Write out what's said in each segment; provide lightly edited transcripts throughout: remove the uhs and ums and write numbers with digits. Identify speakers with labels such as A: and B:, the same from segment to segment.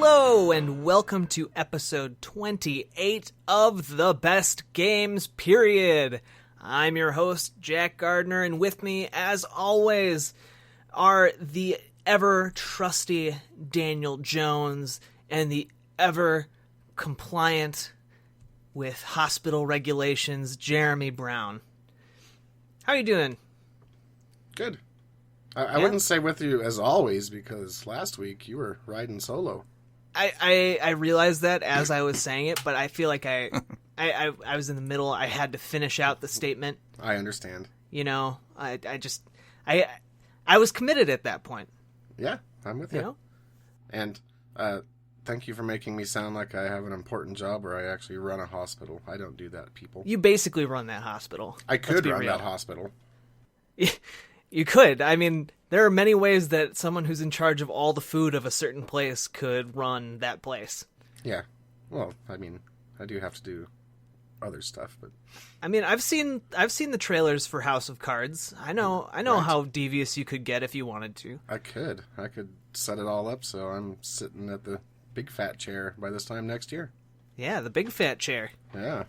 A: Hello and welcome to episode 28 of The Best Games Period. I'm your host, Jack Gardner, and with me, as always, are the ever-trusty Daniel Jones and the ever-compliant with hospital regulations, Jeremy Brown. How are you doing?
B: Good. I wouldn't say with you as always, because last week you were riding solo.
A: I realized that as I was saying it, but I feel like I was in the middle. I had to finish out the statement.
B: I understand.
A: You know, I was committed at that point.
B: Yeah, I'm with you.
A: You know?
B: And thank you for making me sound like I have an important job where I actually run a hospital. I don't do that, people.
A: You basically run that hospital.
B: I could run that hospital.
A: You could. I mean, there are many ways that someone who's in charge of all the food of a certain place could run that place.
B: Yeah. Well, I mean, I do have to do other stuff, but
A: I mean, I've seen the trailers for House of Cards. I know
B: right.
A: How devious you could get if you wanted to.
B: I could set it all up so I'm sitting at the big fat chair by this time next year.
A: Yeah, the big fat chair.
B: Yeah.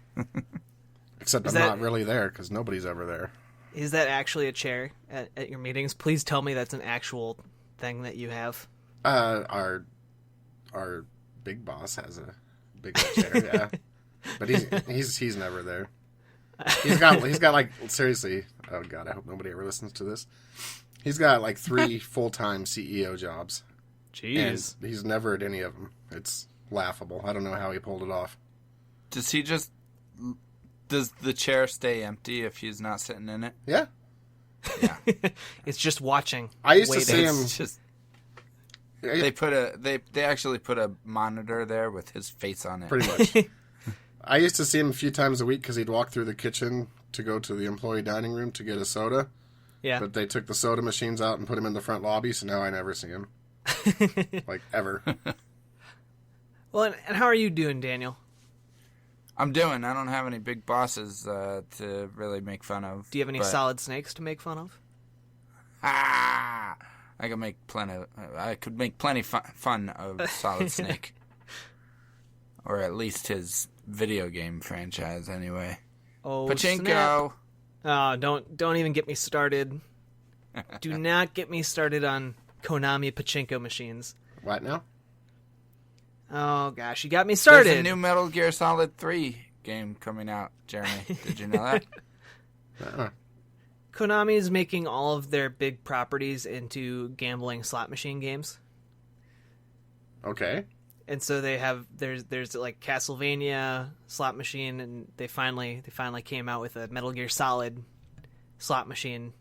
B: Except I'm not really there because nobody's ever there.
A: Is that actually a chair at your meetings? Please tell me that's an actual thing that you have.
B: Our big boss has a big chair, yeah. But he's never there. He's got like, seriously, oh god, I hope nobody ever listens to this. He's got like 3 full-time CEO jobs.
A: Jeez.
B: And he's never at any of them. It's laughable. I don't know how he pulled it off.
C: Does the chair stay empty if he's not sitting in it?
B: Yeah.
C: Yeah.
A: It's just watching.
B: I used to
A: waiting.
B: see him.
C: They actually put a monitor there with his face on it.
B: Pretty much. I used to see him a few times a week because he'd walk through the kitchen to go to the employee dining room to get a soda.
A: Yeah.
B: But they took the soda machines out and put him in the front lobby, so now I never see him. Like, ever.
A: Well, and how are you doing, Daniel?
C: I don't have any big bosses to really make fun of.
A: Do you have any solid snakes to make fun of?
C: I could make plenty fun of Solid Snake. Or at least his video game franchise, anyway.
A: Oh,
C: Pachinko!
A: Snap. Oh, don't even get me started. Do not get me started on Konami Pachinko machines.
B: What now?
A: Oh, gosh, you got me started.
C: There's a new Metal Gear Solid 3 game coming out, Jeremy. Did you know that?
A: Konami is making all of their big properties into gambling slot machine games.
B: Okay.
A: And so they have there's like Castlevania slot machine, and they finally came out with a Metal Gear Solid slot machine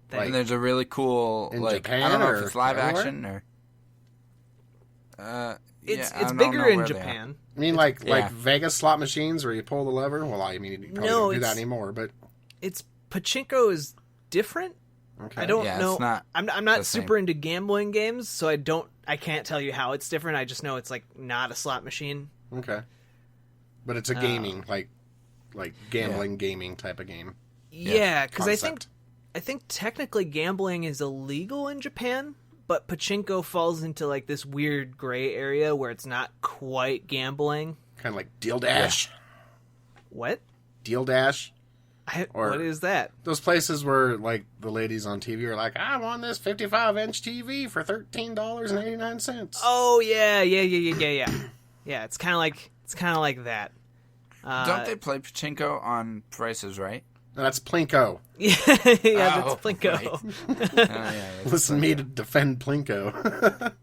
A: thing.
C: And there's a really cool
B: in
C: like
B: Japan,
C: I don't know
B: or
C: if it's live
B: everywhere?
C: action or
A: It's bigger in Japan.
B: I mean, like Vegas slot machines where you pull the lever? Well, I mean, you probably don't do that anymore, but
A: it's Pachinko is different.
B: okay.
A: I don't know.
C: It's not
A: I'm not super into gambling games, so I can't tell you how it's different. I just know it's like not a slot machine.
B: Okay. But it's a gaming, like gambling gaming type of game.
A: Yeah, because I
B: Concept.
A: think technically gambling is illegal in Japan, but Pachinko falls into like this weird gray area where it's not quite gambling.
B: Kind of like Deal Dash.
A: What?
B: Deal Dash.
A: What is that?
B: Those places where, like, the ladies on TV are like, I won this 55-inch TV for $13.89.
A: Oh yeah. Yeah, it's kind of like that.
C: Don't they play Pachinko on Prices Right?
B: No, that's Plinko.
A: Yeah, that's Plinko.
C: Right.
B: Listen to me to defend Plinko.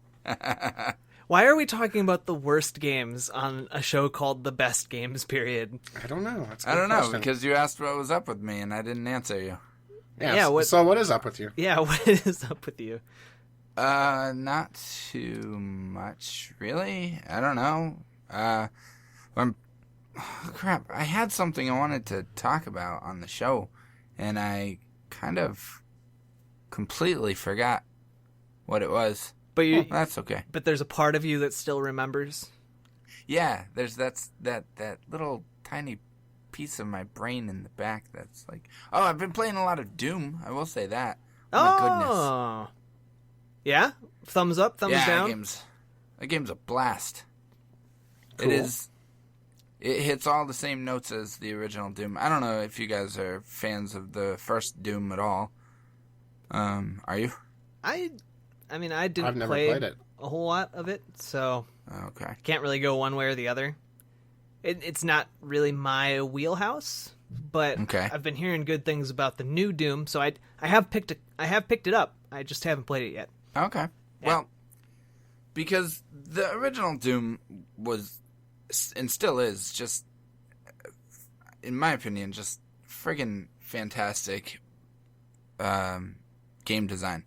A: Why are we talking about the worst games on a show called The Best Games Period?
B: I don't know. That's a
C: I
B: good
C: don't know,
B: question.
C: because you asked what was up with me, and I didn't answer you.
B: Yeah, so what is up with you?
A: Yeah, what is up with you?
C: Not too much, really. I don't know. Crap, I had something I wanted to talk about on the show, and I kind of completely forgot what it was.
A: But
C: that's okay.
A: But there's a part of you that still remembers.
C: Yeah, there's that little tiny piece of my brain in the back that's like, oh, I've been playing a lot of Doom. I will say that. Oh, my goodness.
A: Yeah? Thumbs up, thumbs down?
C: That game's a blast.
B: Cool.
C: It hits all the same notes as the original Doom. I don't know if you guys are fans of the first Doom at all. Are you?
A: I mean, I didn't
B: I've never
A: play
B: played it.
A: a whole lot of it, so
C: Okay.
A: can't really go one way or the other. It's not really my wheelhouse, but
C: Okay.
A: I've been hearing good things about the new Doom, so I have picked it up. I just haven't played it yet.
C: Okay.
A: Yeah.
C: Well, because the original Doom was, and still is, just, in my opinion, just friggin' fantastic game design.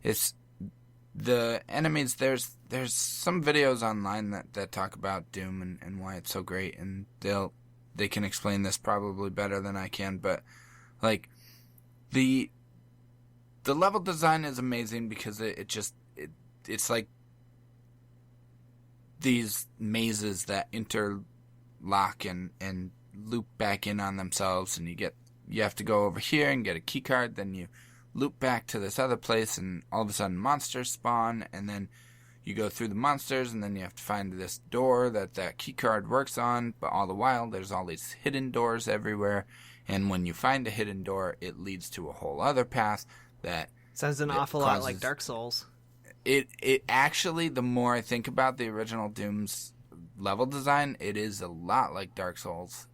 C: It's the enemies. There's some videos online that talk about Doom and why it's so great, and they can explain this probably better than I can. But like the level design is amazing because it's like these mazes that interlock and loop back in on themselves, and you have to go over here and get a key card, then you loop back to this other place, and all of a sudden monsters spawn, and then you go through the monsters, and then you have to find this door that key card works on, but all the while there's all these hidden doors everywhere, and when you find a hidden door, it leads to a whole other path that
A: Sounds an awful lot like Dark Souls.
C: It actually, the more I think about the original Doom's level design, it is a lot like Dark Souls.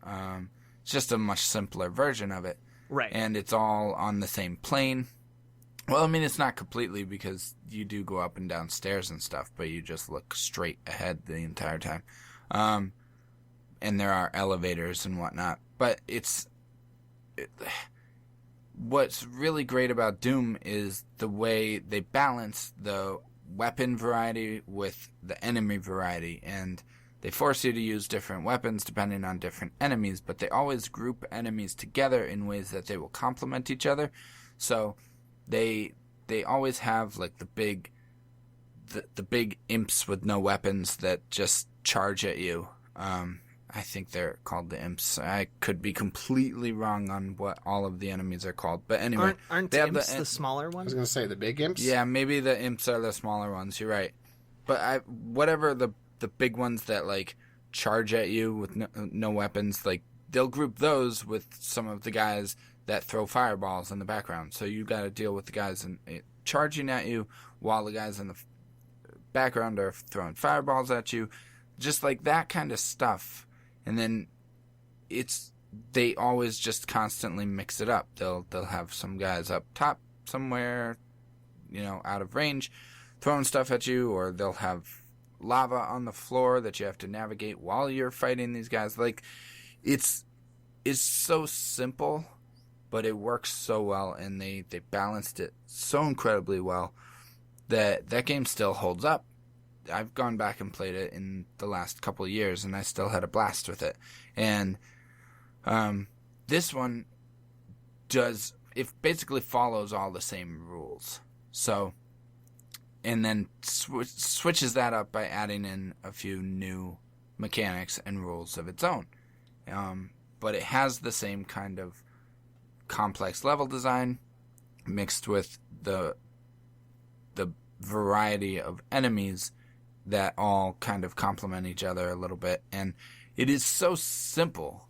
C: It's just a much simpler version of it.
A: Right.
C: And it's all on the same plane. Well, I mean, it's not completely because you do go up and down stairs and stuff, but you just look straight ahead the entire time. And there are elevators and whatnot. But what's really great about Doom is the way they balance the weapon variety with the enemy variety. And they force you to use different weapons depending on different enemies, but they always group enemies together in ways that they will complement each other. So they always have like the big imps with no weapons that just charge at you. I think they're called the imps. I could be completely wrong on what all of the enemies are called, but anyway,
A: aren't
C: they have
A: imps the smaller
B: I was
A: ones?
B: going to say the big imps.
C: Yeah, maybe the imps are the smaller ones. You're right, but whatever the big ones that like charge at you with no weapons, like they'll group those with some of the guys that throw fireballs in the background. So you got to deal with the guys charging at you while the guys in the background are throwing fireballs at you, just like that kind of stuff. And then they always just constantly mix it up. They'll have some guys up top somewhere, out of range, throwing stuff at you, or they'll have lava on the floor that you have to navigate while you're fighting these guys. Like, it's so simple, but it works so well, and they balanced it so incredibly well that game still holds up. I've gone back and played it in the last couple of years, and I still had a blast with it. And this one basically follows all the same rules. So, and then switches that up by adding in a few new mechanics and rules of its own. But it has the same kind of complex level design mixed with the variety of enemies that all kind of complement each other a little bit. And it is so simple,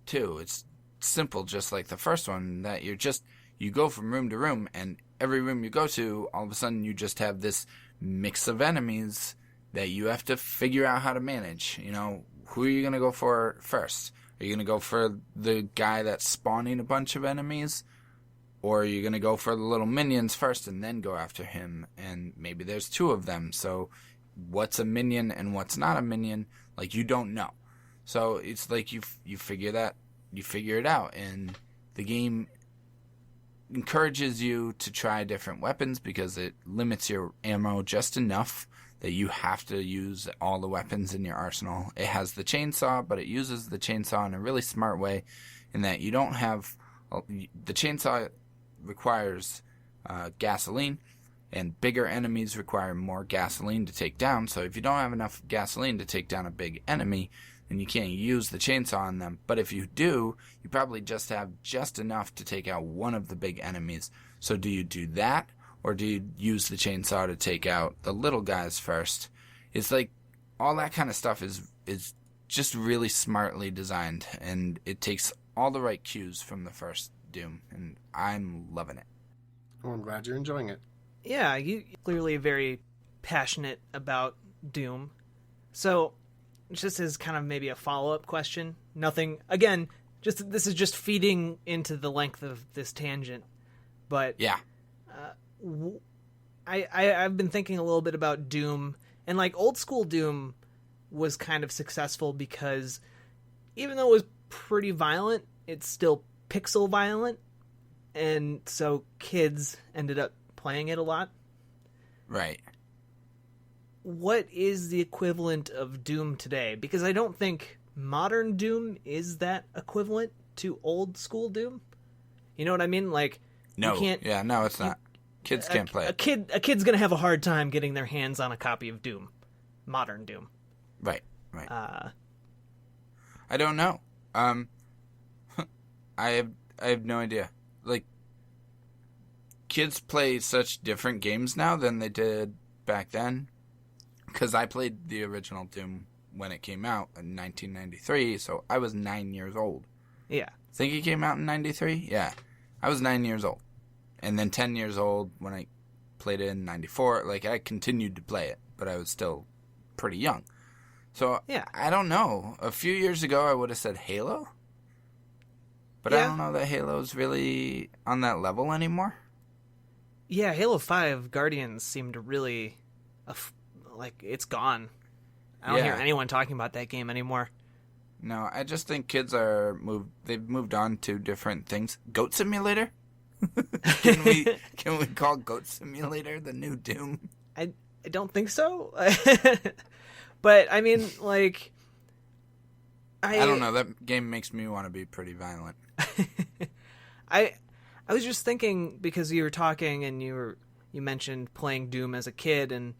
C: too. It's simple just like the first one, that you go from room to room, and every room you go to, all of a sudden you just have this mix of enemies that you have to figure out how to manage. Who are you going to go for first? Are you going to go for the guy that's spawning a bunch of enemies? Or are you going to go for the little minions first and then go after him? And maybe there's two of them, so what's a minion and what's not a minion, like, you don't know. So it's like you figure it out, and the game encourages you to try different weapons because it limits your ammo just enough that you have to use all the weapons in your arsenal. It has the chainsaw, but it uses the chainsaw in a really smart way, in that you don't have the chainsaw requires gasoline, and bigger enemies require more gasoline to take down. So if you don't have enough gasoline to take down a big enemy, then you can't use the chainsaw on them. But if you do, you probably just have just enough to take out one of the big enemies. So do you do that, or do you use the chainsaw to take out the little guys first? it's like all that kind of stuff is just really smartly designed, and it takes all the right cues from the first Doom, and I'm loving it.
B: Well, I'm glad you're enjoying it.
A: Yeah, you clearly very passionate about Doom. So, just as kind of maybe a follow-up question, nothing, again, this is just feeding into the length of this tangent, but
C: Yeah.
A: I've been thinking a little bit about Doom, and like old school Doom was kind of successful because even though it was pretty violent, it's still pixel violent, and so kids ended up playing it a lot.
C: Right.
A: What is the equivalent of Doom today? Because I don't think modern Doom is that equivalent to old school Doom. You know what I mean? Like,
C: No.
A: you can't.
C: Yeah, no, it's not. Kids can't play it.
A: A kid's gonna have a hard time getting their hands on a copy of Doom, modern Doom.
C: Right. I don't know. I have no idea. Like, kids play such different games now than they did back then. Because I played the original Doom when it came out in 1993, so I was 9 years old.
A: Yeah.
C: Think it came out in 93? Yeah. I was 9 years old. And then 10 years old when I played it in 94. Like, I continued to play it, but I was still pretty young. So,
A: yeah.
C: I don't know. A few years ago, I would have said Halo. But
A: Yeah.
C: I don't know that Halo's really on that level anymore.
A: Yeah, Halo 5 Guardians seemed to really... like, it's gone. I don't hear anyone talking about that game anymore.
C: No, I just think kids they've moved on to different things. Goat Simulator? Can we call Goat Simulator the new Doom?
A: I don't think so. But, I mean, like...
C: I don't know. That game makes me want to be pretty violent.
A: I was just thinking, because you were talking and you mentioned playing Doom as a kid, and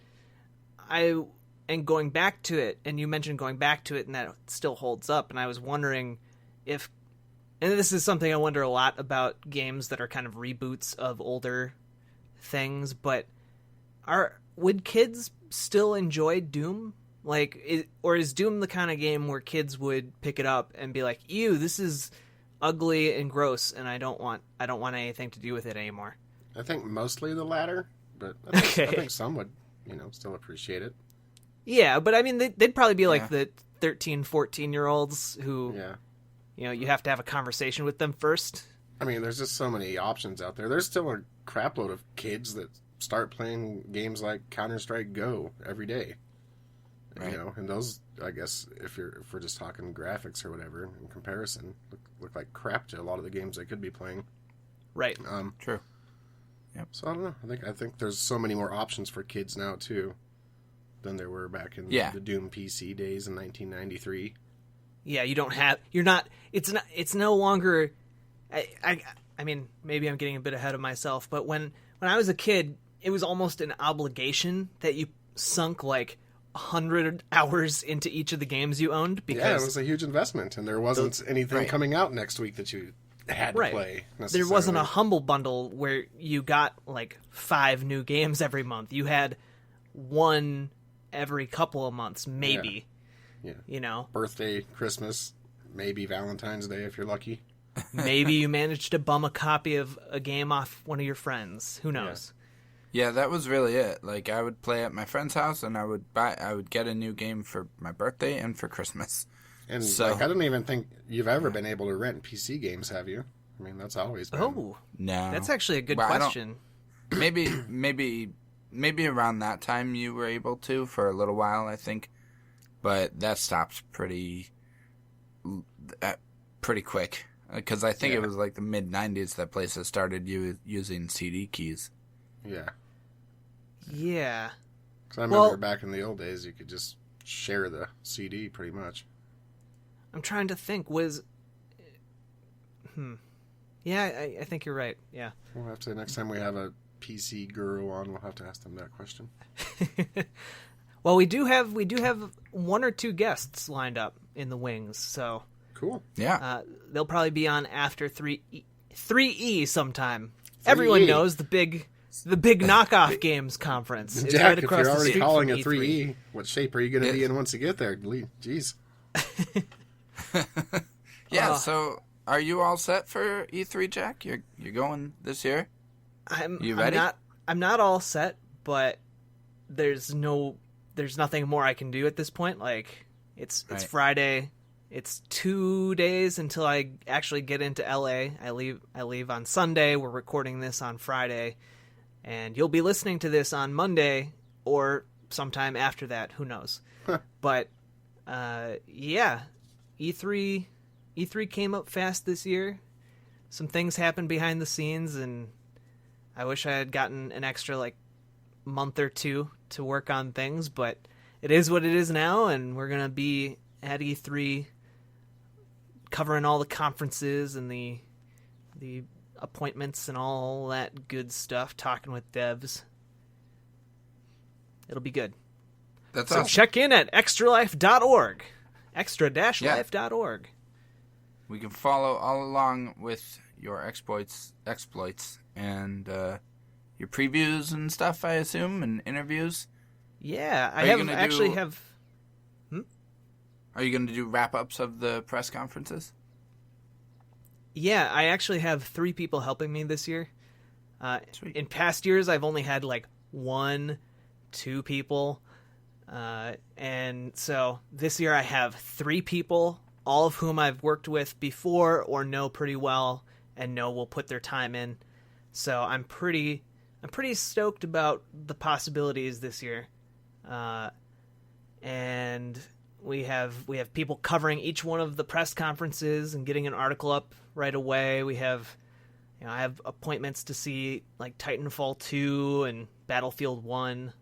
A: going back to it, and you mentioned going back to it, and that it still holds up, and I was wondering if, and this is something I wonder a lot about games that are kind of reboots of older things, but would kids still enjoy Doom? Like, or is Doom the kind of game where kids would pick it up and be like, "Ew, this is ugly and gross, and I don't want anything to do with it anymore"?
B: I think mostly the latter, but I think some would, still appreciate it.
A: Yeah, but I mean, they'd probably be like the 13, 14-year-olds who, you have to have a conversation with them first.
B: I mean, there's just so many options out there. There's still a crapload of kids that start playing games like Counter-Strike Go every day.
C: Right.
B: And those, I guess, if we're just talking graphics or whatever, in comparison, look like crap to a lot of the games they could be playing.
A: Right.
C: True. Yep.
B: So I don't know. I think there's so many more options for kids now too than there were back in the Doom PC days in 1993.
A: Yeah, it's no longer. I mean, maybe I'm getting a bit ahead of myself, but when I was a kid, it was almost an obligation that you sunk like 100 hours into each of the games you owned, because
B: it was a huge investment, and there wasn't anything coming out next week that you had to play necessarily.
A: There wasn't a Humble Bundle where you got like 5 new games every month. You had one every couple of months, maybe.
B: Yeah. Birthday, Christmas, maybe Valentine's Day if you're lucky.
A: Maybe you managed to bum a copy of a game off one of your friends. Who knows?
C: Yeah, that was really it. Like, I would play at my friend's house, and I would get a new game for my birthday and for Christmas.
B: And I don't even think you've ever been able to rent PC games, have you? I mean, that's always been.
A: Oh,
C: no.
A: That's actually a good question.
C: Maybe around that time you were able to for a little while, I think, but that stopped pretty quick. Because I think it was like the mid-90s that places started using CD keys.
B: Yeah.
A: Yeah.
B: Because I remember back in the old days, you could just share the CD pretty much.
A: I'm trying to think. Yeah, I think you're right. Yeah.
B: We'll have to, next time we have a PC guru on, we'll have to ask them that question.
A: Well, we do have 1 or 2 guests lined up in the wings, so
B: cool.
C: Yeah.
A: They'll probably be on after 3E sometime.
B: 3E.
A: Everyone knows the big The big knockoff games conference. It's
B: Jack,
A: right
B: if
A: across
B: you're
A: the
B: already
A: street
B: calling
A: from
B: it
A: E3.
B: 3E, what shape are you going to be in once you get there? Jeez.
C: Yeah, so are you all set for E3, Jack? You're going this year? You ready?
A: I'm not all set, but there's nothing more I can do at this point. Like it's
C: Right.
A: Friday. It's 2 days until I actually get into LA. I leave on Sunday. We're recording this on Friday, and you'll be listening to this on Monday or sometime after that. Who knows? But yeah, E3 came up fast this year. Some things happened behind the scenes, and I wish I had gotten an extra like month or two to work on things, but it is what it is now, and we're gonna be at E3 covering all the conferences and the appointments and all that good stuff, talking with devs. It'll be good.
C: That's
A: So
C: awesome.
A: check in at extralife.org. Extra-life.org.
C: We can follow all along with your exploits, and your previews and stuff, I assume, and interviews.
A: Yeah,
C: Are you gonna do-
A: have.
C: Are you going to do wrap-ups of the press conferences?
A: Yeah, I actually have 3 people helping me this year.
C: Sweet.
A: In past years, I've only had like 1, 2 people. And so this year I have 3 people, all of whom I've worked with before or know pretty well and know will put their time in. So I'm pretty stoked about the possibilities this year. And we have people covering each one of the press conferences and getting an article up right away. We have, I have appointments to see like Titanfall 2 and Battlefield 1.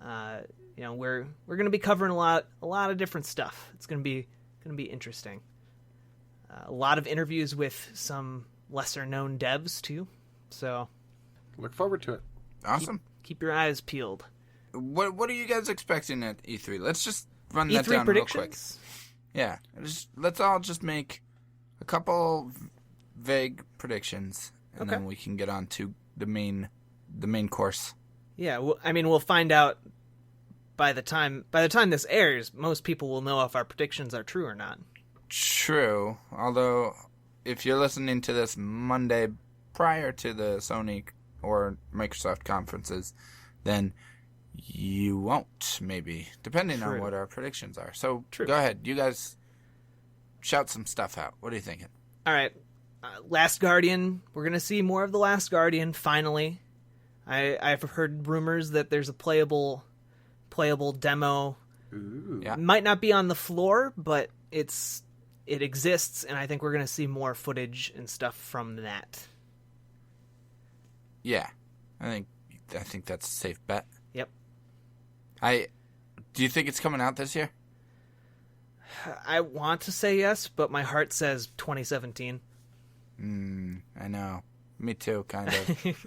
A: We're going to be covering a lot of different stuff. It's going to be interesting. A lot of interviews with some lesser known devs too. So
B: Look forward to it.
C: Awesome.
A: keep your eyes peeled.
C: What are you guys expecting at E3? Let's just run that
A: E3
C: down real quick.
A: predictions?
C: Yeah, let's all just make a couple vague predictions, and
A: Okay.
C: then we can get on to the main course.
A: Yeah, we'll find out by the time this airs. Most people will know if our predictions are true or not.
C: True, although if you're listening to this Monday prior to the Sony or Microsoft conferences, then you won't, maybe, depending on
A: True.
C: what our predictions are. So
A: True.
C: Go ahead, you guys shout some stuff out. What are you thinking?
A: All right, Last Guardian. We're gonna see more of the Last Guardian finally. I've heard rumors that there's a playable demo.
B: Ooh.
C: Yeah.
A: Might not be on the floor, but it exists, and I think we're gonna see more footage and stuff from that.
C: Yeah, I think that's a safe bet.
A: Yep.
C: Do you think it's coming out this year?
A: I want to say yes, but my heart says 2017.
C: I know. Me too, kind of.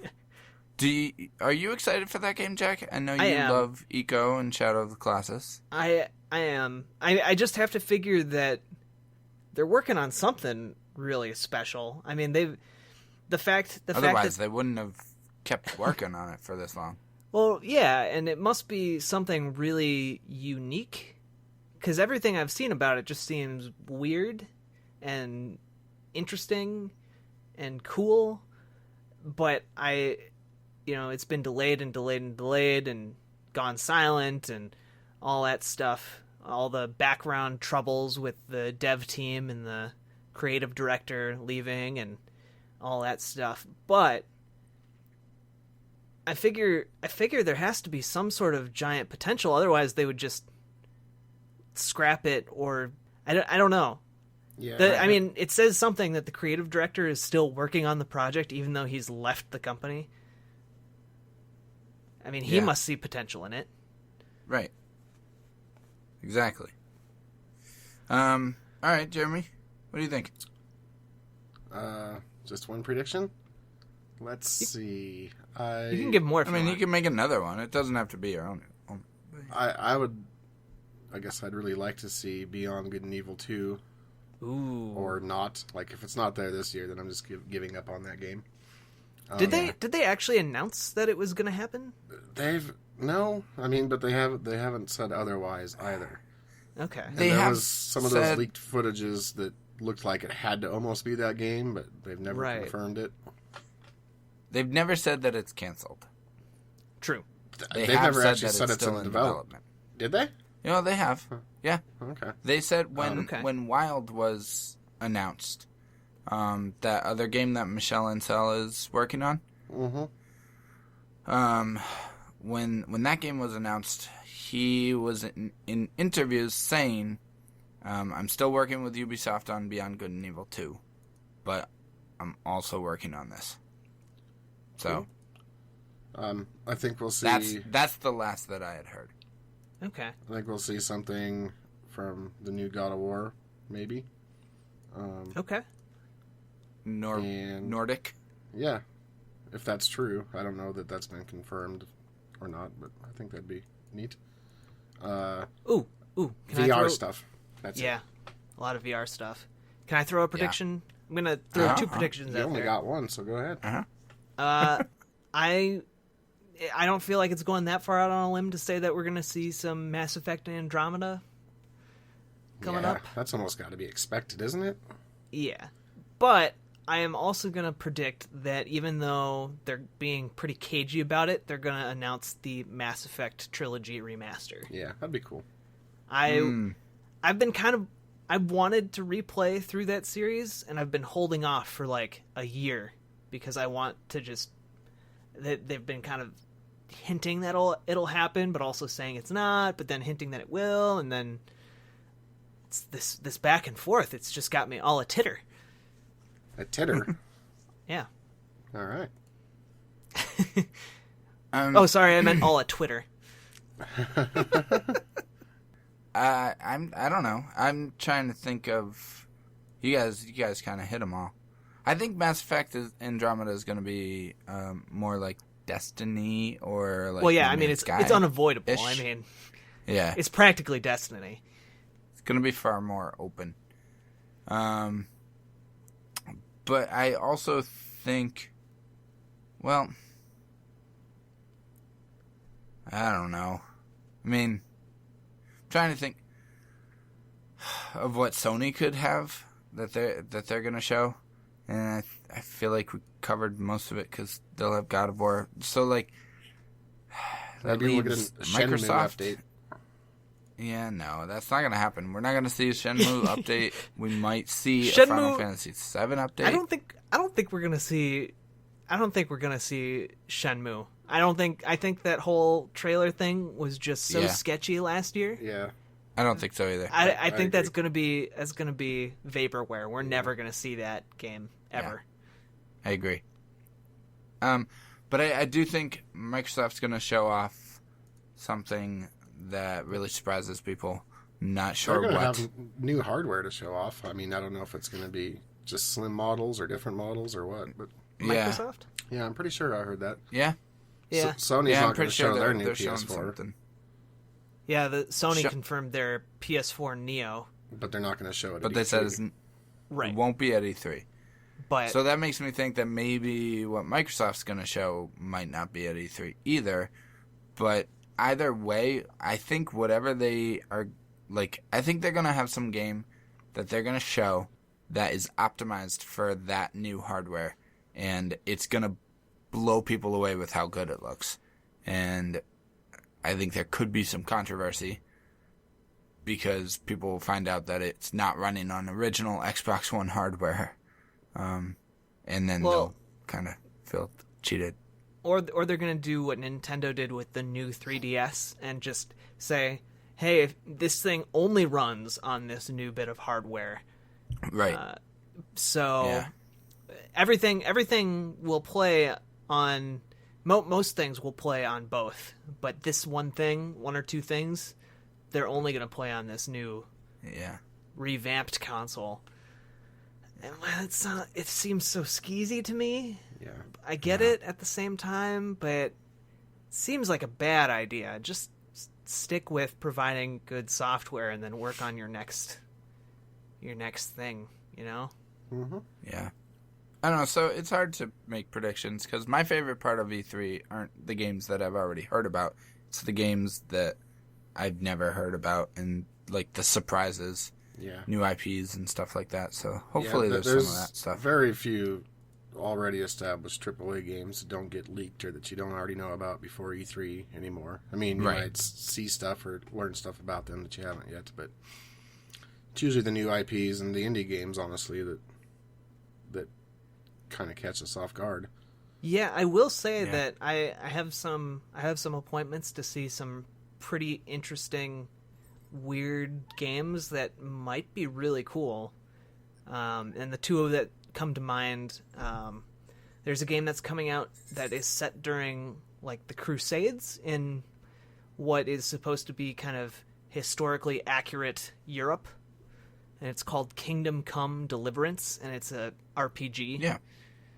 C: Are you excited for that game, Jack? I know you
A: am.
C: love Eco and Shadow of the Colossus.
A: I am. I just have to figure that they're working on something really special. I mean,
C: Otherwise, they wouldn't have kept working on it for this long.
A: Well, yeah, and it must be something really unique, because everything I've seen about it just seems weird and interesting and cool, but it's been delayed and delayed and delayed and gone silent and all that stuff, all the background troubles with the dev team and the creative director leaving and all that stuff. But I figure there has to be some sort of giant potential. Otherwise, they would just scrap it, or I don't know.
B: Yeah.
A: I mean, it says something that the creative director is still working on the project, even though he's left the company. I mean, he must see potential in it.
C: Right. Exactly. All right, Jeremy, what do you think?
B: Just one prediction? Let's see.
A: You can give more if
C: I mean,
A: you
C: you
A: want.
C: can make another one. It doesn't have to be your own.
B: I guess I'd really like to see Beyond Good and Evil 2,
A: Ooh.
B: or not. Like, if it's not there this year, then I'm just giving up on that game.
A: Did they actually announce that it was going to happen?
B: But they haven't said otherwise either.
A: Okay.
B: And
C: They
B: there
C: have
B: was some of those leaked footages that looked like it had to almost be that game, but they've never confirmed it.
C: They've never said that it's canceled.
A: True.
B: They've never actually said it's in development. Did they?
C: They have. Yeah.
B: Okay.
C: They said when Wild was announced, that other game that Michel Ancel is working on. Mm-hmm. When that game was announced, he was in interviews saying, I'm still working with Ubisoft on Beyond Good and Evil 2, but I'm also working on this. So,
B: I think we'll see.
C: That's the last that I had heard.
A: Okay.
B: I think we'll see something from the new God of War, maybe.
A: Okay.
C: Nordic.
B: Yeah, if that's true. I don't know that that's been confirmed or not, but I think that'd be neat.
A: Ooh.
B: VR stuff. That's
A: it. A lot of VR stuff. Can I throw a prediction? Yeah. I'm gonna throw two predictions out there.
B: You only got one, so go ahead.
A: I don't feel like it's going that far out on a limb to say that we're gonna see some Mass Effect and Andromeda coming up.
B: That's almost got to be expected, isn't it?
A: Yeah, but I am also gonna predict that even though they're being pretty cagey about it, they're gonna announce the Mass Effect trilogy remaster.
B: Yeah, that'd be cool.
A: I've been I wanted to replay through that series, and I've been holding off for like a year because I want to just. They've been kind of hinting that it'll happen, but also saying it's not, but then hinting that it will, and then it's this back and forth. It's just got me all a titter.
B: A titter?
A: Yeah.
B: All right.
A: Oh, sorry, I meant all a Twitter.
C: I don't know. I'm trying to think of. You guys kind of hit them all. I think Mass Effect Andromeda is going to be more like Destiny or like.
A: Well, yeah, I mean it's unavoidable. I mean,
C: yeah,
A: it's practically Destiny.
C: It's going to be far more open. But I also think, well, I don't know. I mean, I'm trying to think of what Sony could have that they're going to show. And I feel like we covered most of it because they'll have God of War. So, like, that
B: maybe
C: leaves
B: we'll get a Shenmue
C: Microsoft.
B: update.
C: Yeah, no, that's not going to happen. We're not going to see a Shenmue update. We might see a Final Fantasy VII update.
A: I don't think we're going to see. I don't think we're going to see Shenmue. I think that whole trailer thing was just so sketchy last year.
B: Yeah.
C: I don't think so either.
A: I think that's gonna be vaporware. We're never gonna see that game ever.
C: Yeah. I agree. But I do think Microsoft's gonna show off something that really surprises people. Not sure
B: They're gonna
C: what.
B: have new hardware to show off. I mean, I don't know if it's gonna be just slim models or different models or what. But
A: Microsoft?
B: Yeah, I'm pretty sure I heard that.
C: Yeah.
A: Yeah.
B: Sony's not going to show their new PS4.
A: Yeah, the Sony confirmed their PS4 Neo.
B: But they're not going to show it.
C: But they said it won't be at E3.
A: But
C: so that makes me think that maybe what Microsoft's going to show might not be at E3 either. But either way, I think whatever they are, like, I think they're going to have some game that they're going to show that is optimized for that new hardware. And it's going to blow people away with how good it looks. And I think there could be some controversy because people will find out that it's not running on original Xbox One hardware. And then they'll kind of feel cheated.
A: Or they're going to do what Nintendo did with the new 3DS and just say, hey, if this thing only runs on this new bit of hardware.
C: Right.
A: Everything will play on... Most things will play on both, but this one or two things, they're only going to play on this new, revamped console. And it seems so skeezy to me.
B: Yeah,
A: I get it at the same time, but it seems like a bad idea. Just stick with providing good software and then work on your next thing. You know?
B: Mm-hmm.
C: Yeah. I don't know, so it's hard to make predictions because my favorite part of E3 aren't the games that I've already heard about. It's the games that I've never heard about and, like, the surprises, new IPs and stuff like that. So hopefully there's some of that stuff.
B: Very few already established AAA games that don't get leaked or that you don't already know about before E3 anymore. I mean, you might see stuff or learn stuff about them that you haven't yet, but it's usually the new IPs and the indie games, honestly, that kind of catch us off guard.
A: Yeah, I will say that I have some appointments to see some pretty interesting, weird games that might be really cool. And the two that come to mind, there's a game that's coming out that is set during, like, the Crusades in what is supposed to be kind of historically accurate Europe. And it's called Kingdom Come Deliverance, and it's a RPG.
C: Yeah.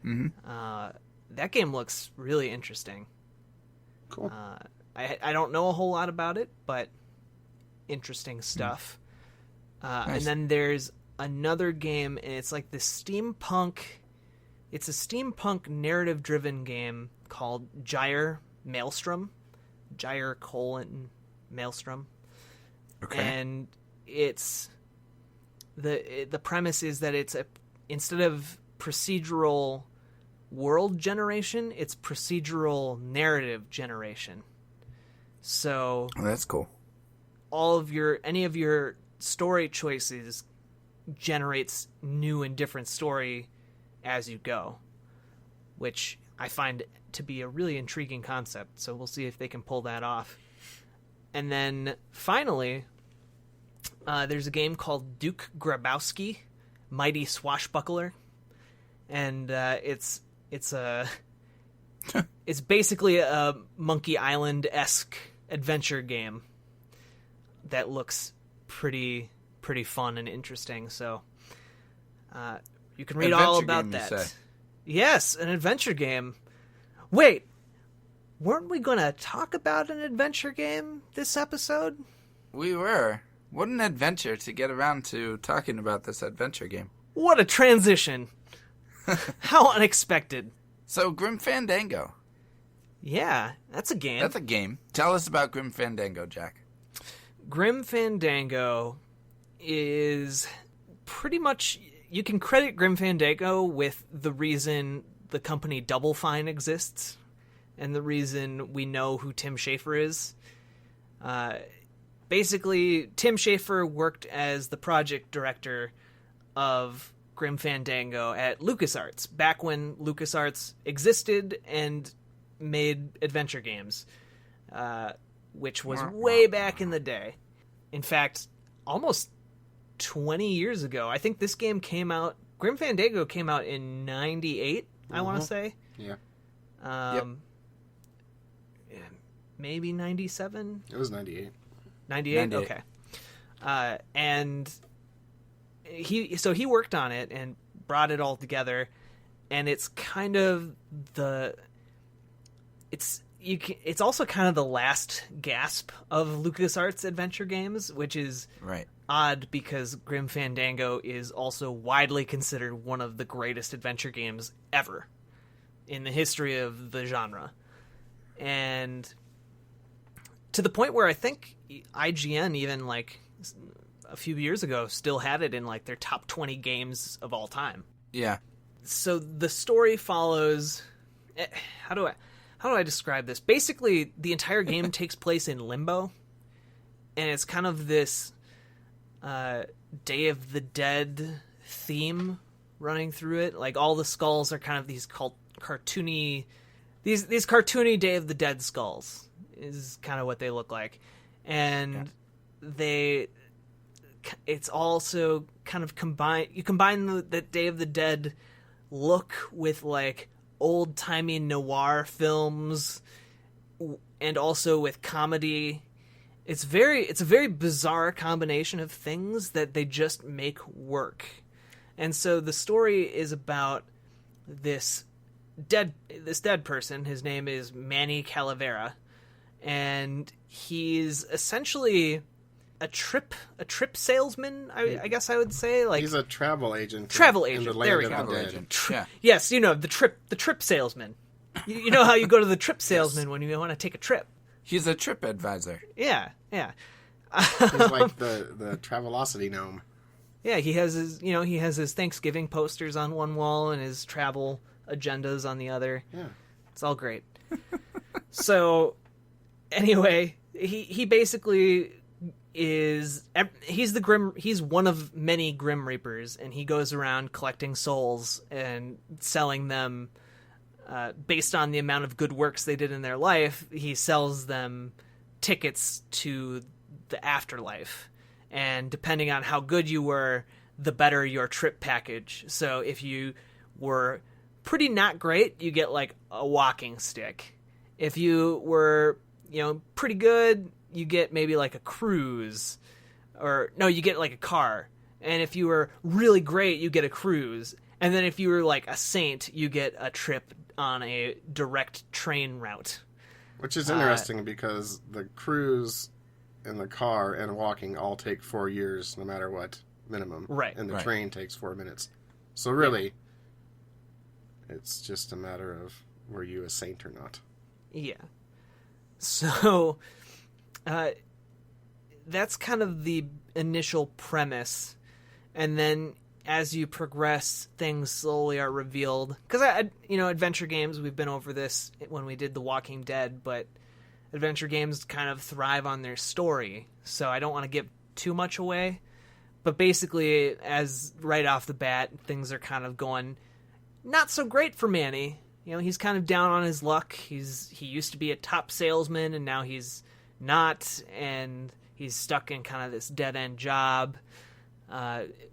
C: Mm-hmm.
A: That game looks really interesting.
B: Cool.
A: I don't know a whole lot about it, but interesting stuff. Nice. And then there's another game, and it's like the steampunk... It's a steampunk narrative-driven game called Gyre Maelstrom. Gyre : Maelstrom.
C: Okay.
A: And it's... The premise is that it's instead of procedural world generation, it's procedural narrative generation. So
C: that's cool.
A: Any of your story choices generates new and different story as you go, which I find to be a really intriguing concept. So we'll see if they can pull that off. And then finally, there's a game called Duke Grabowski, Mighty Swashbuckler, and it's basically a Monkey Island-esque adventure game that looks pretty fun and interesting. So you can read all about that. Yes, an adventure game. Wait, weren't we going to talk about an adventure game this episode?
C: We were. What an adventure to get around to talking about this adventure game.
A: What a transition. How unexpected.
C: So, Grim Fandango.
A: Yeah, that's a game.
C: That's a game. Tell us about Grim Fandango, Jack.
A: Grim Fandango is pretty much... You can credit Grim Fandango with the reason the company Double Fine exists and the reason we know who Tim Schafer is. Basically, Tim Schafer worked as the project director of Grim Fandango at LucasArts, back when LucasArts existed and made adventure games, which was way back in the day. In fact, almost 20 years ago. I think this game came out... Grim Fandango came out in 98, I want to say.
B: Yeah.
A: Maybe 97?
B: It was 98.
A: 98? Okay. And he worked on it and brought it all together, and it's kind of it's also kind of the last gasp of LucasArts adventure games, which is odd because Grim Fandango is also widely considered one of the greatest adventure games ever in the history of the genre. And to the point where I think IGN even, like, a few years ago still had it in, like, their top 20 games of all time.
C: Yeah.
A: So the story follows... How do I describe this? Basically, the entire game takes place in limbo, and it's kind of this Day of the Dead theme running through it. Like, all the skulls are kind of these cartoony... These cartoony Day of the Dead skulls is kind of what they look like. And it's also kind of you combine the Day of the Dead look with, like, old-timey noir films and also with comedy. It's a very bizarre combination of things that they just make work. And so the story is about this dead person. His name is Manny Calavera, and he's essentially a trip salesman. I guess I would say, like,
B: he's a travel agent.
A: Travel
B: in
A: agent.
B: the land
A: There we
B: of
A: go.
B: the dead.
C: Agent. Yeah.
A: Yes, the trip salesman. You know how you go to the trip salesman when you want to take a trip.
C: He's a trip advisor.
A: Yeah.
B: He's like the Travelocity gnome.
A: Yeah, he has his Thanksgiving posters on one wall and his travel agendas on the other.
B: Yeah.
A: It's all great. So, anyway, he basically he's one of many Grim Reapers, and he goes around collecting souls and selling them based on the amount of good works they did in their life. He sells them tickets to the afterlife, and depending on how good you were, the better your trip package. So if you were pretty not great, you get like a walking stick. If you were, pretty good, you get maybe like a cruise, or no, you get like a car. And if you were really great, you get a cruise. And then if you were like a saint, you get a trip on a direct train route.
B: Which is interesting because the cruise and the car and walking all take 4 years, no matter what, minimum.
A: Right.
B: And the train takes 4 minutes. So really, it's just a matter of were you a saint or not.
A: Yeah. So, that's kind of the initial premise. And then as you progress, things slowly are revealed. Because, adventure games, we've been over this when we did The Walking Dead, but adventure games kind of thrive on their story. So I don't want to give too much away. But basically, as right off the bat, things are kind of going not so great for Manny. He's kind of down on his luck. He used to be a top salesman, and now he's not, and he's stuck in kind of this dead-end job,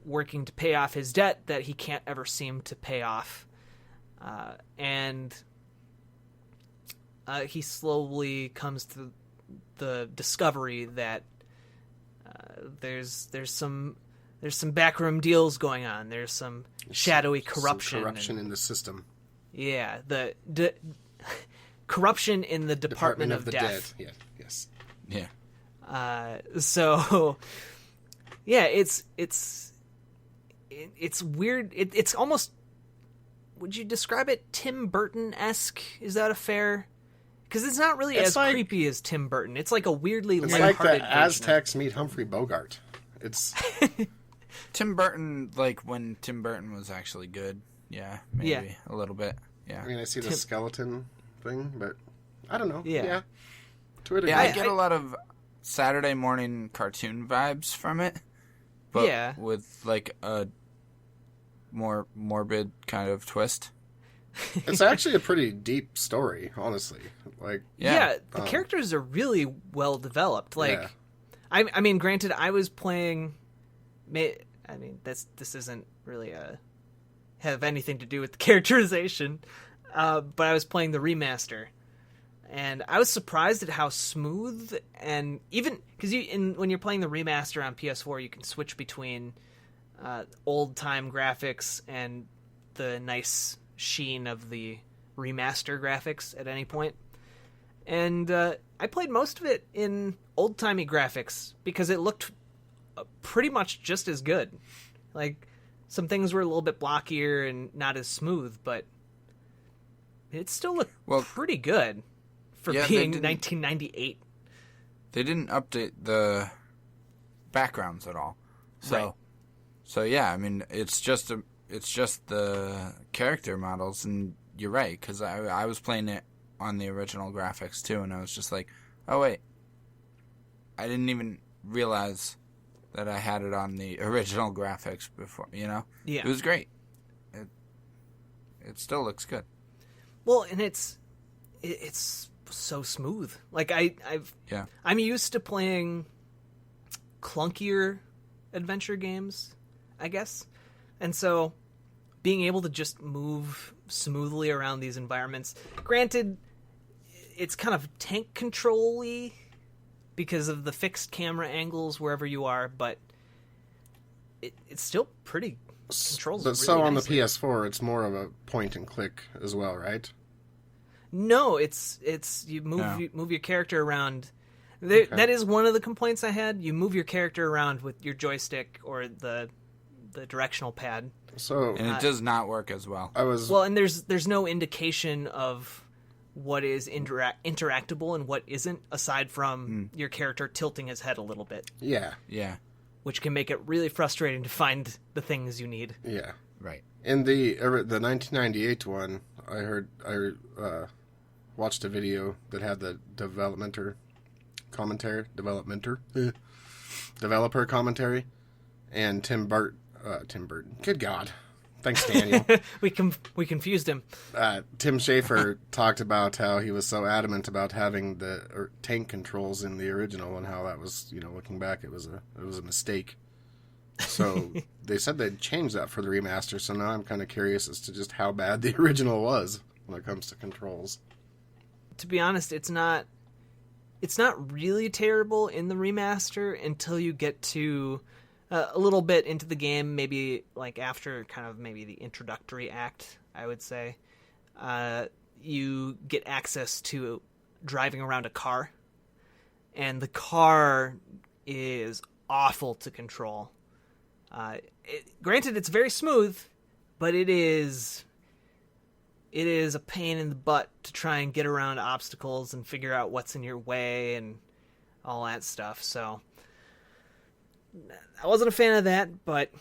A: working to pay off his debt that he can't ever seem to pay off. And he slowly comes to the discovery that there's some backroom deals going on. There's some shadowy corruption.
B: Some corruption in the system.
A: Yeah, the corruption in the Department of
B: the
A: Death.
B: Dead. Yeah, yes.
C: Yeah.
A: So, yeah, it's weird. It's almost. Would you describe it Tim Burton-esque? Is that a fair? Because it's not really as creepy as Tim Burton. It's like a weirdly lighthearted
B: like the
A: version
B: Aztecs meet Humphrey Bogart. It's
C: Tim Burton, like when Tim Burton was actually good. Yeah, maybe a little bit. Yeah.
B: I mean, I see the skeleton thing, but I don't know.
A: Yeah.
B: To a degree.
C: Yeah, I get a lot of Saturday morning cartoon vibes from it. But with like a more morbid kind of twist.
B: It's actually a pretty deep story, honestly. Like,
A: the characters are really well developed. Like, I mean, granted, I was playing. I mean, this isn't really have anything to do with the characterization, but I was playing the remaster, and I was surprised at how smooth, and even because when you're playing the remaster on PS4, you can switch between old time graphics and the nice sheen of the remaster graphics at any point. And I played most of it in old-timey graphics because it looked pretty much just as good. Like, some things were a little bit blockier and not as smooth, but it still looked pretty good for being 1998.
C: They didn't update the backgrounds at all. So yeah, I mean, it's just the character models, and you're right, because I was playing it on the original graphics too, and I was just like, oh wait, I didn't even realize that I had it on the original graphics before, Yeah. It was great. It still looks good.
A: Well, and it's so smooth. Like I'm used to playing clunkier adventure games, I guess. And so being able to just move smoothly around these environments, granted, it's kind of tank control-y because of the fixed camera angles wherever you are, but it's still pretty controls.
B: But
A: really
B: on
A: nicely.
B: the PS4, it's more of a point and click as well, right?
A: No, it's you move your character around. That is one of the complaints I had. You move your character around with your joystick or the directional pad.
B: So
C: And it does not work as well.
A: And there's no indication of what is interactable and what isn't, aside from your character tilting his head a little bit.
B: Yeah.
C: Yeah.
A: Which can make it really frustrating to find the things you need.
B: Yeah.
C: Right.
B: In the 1998 one, I watched a video that had the developer commentary, and Tim Burton. Good God. Thanks, Daniel.
A: we confused him.
B: Tim Schafer talked about how he was so adamant about having the tank controls in the original, and how that was, looking back, it was a mistake. So they said they'd change that for the remaster. So now I'm kind of curious as to just how bad the original was when it comes to controls.
A: To be honest, it's not really terrible in the remaster until you get to a little bit into the game, maybe like after kind of maybe the introductory act, I would say. You get access to driving around a car, and the car is awful to control. Granted, it's very smooth, but it is a pain in the butt to try and get around obstacles and figure out what's in your way and all that stuff. So I wasn't a fan of that, but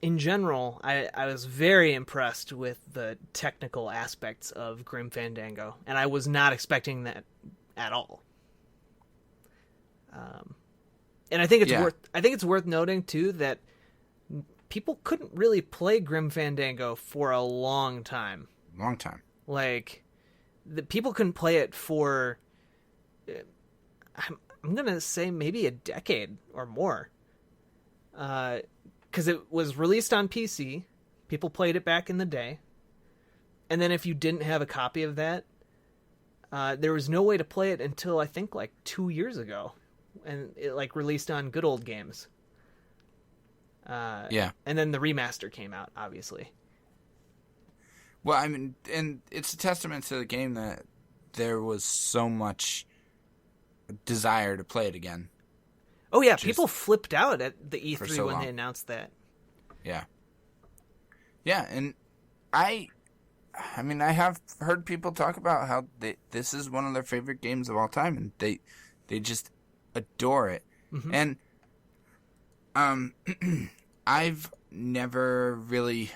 A: in general, I was very impressed with the technical aspects of Grim Fandango, and I was not expecting that at all. And I think it's worth noting too that people couldn't really play Grim Fandango for a long time. Like, the people couldn't play it for, I'm gonna say maybe a decade or more. Because it was released on PC, people played it back in the day, and then if you didn't have a copy of that, there was no way to play it until I think like 2 years ago, and it like released on Good Old Games. And then the remaster came out, obviously.
C: Well, I mean, and it's a testament to the game that there was so much desire to play it again.
A: Oh yeah, people flipped out at the E3 when they announced that.
C: Yeah. Yeah, and I mean, I have heard people talk about how this is one of their favorite games of all time, and they just adore it. Mm-hmm. And I've never really...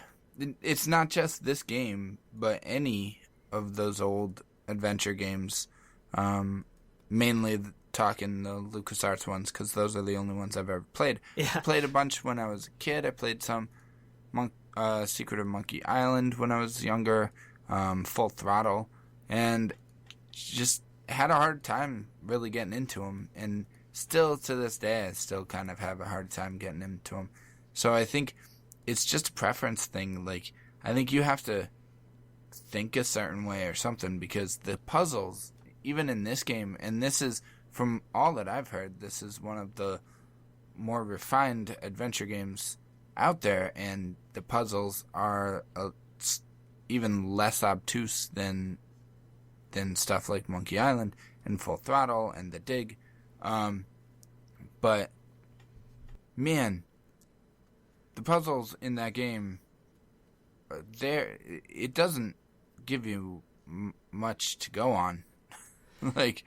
C: It's not just this game, but any of those old adventure games, mainly talking the LucasArts ones, because those are the only ones I've ever played.
A: Yeah.
C: I played a bunch when I was a kid. I played some Secret of Monkey Island when I was younger, Full Throttle, and just had a hard time really getting into them. And still to this day, I still kind of have a hard time getting into them. So I think it's just a preference thing. Like, I think you have to think a certain way or something, because the puzzles, even in this game, and this is, from all that I've heard, this is one of the more refined adventure games out there, and the puzzles are even less obtuse than stuff like Monkey Island and Full Throttle and The Dig. But, man, the puzzles in that game, it doesn't give you much to go on. Like,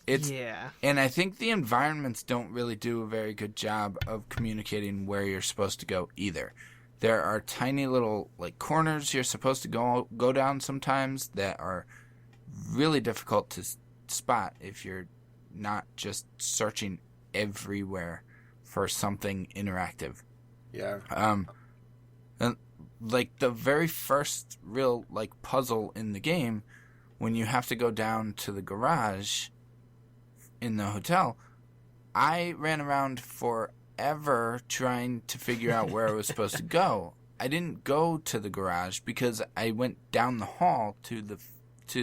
C: and I think the environments don't really do a very good job of communicating where you're supposed to go either. There are tiny little like corners you're supposed to go down sometimes that are really difficult to spot if you're not just searching everywhere for something interactive.
B: Yeah.
C: And like the very first real like puzzle in the game, when you have to go down to the garage in the hotel, I ran around forever trying to figure out where I was supposed to go. I didn't go to the garage because I went down the hall to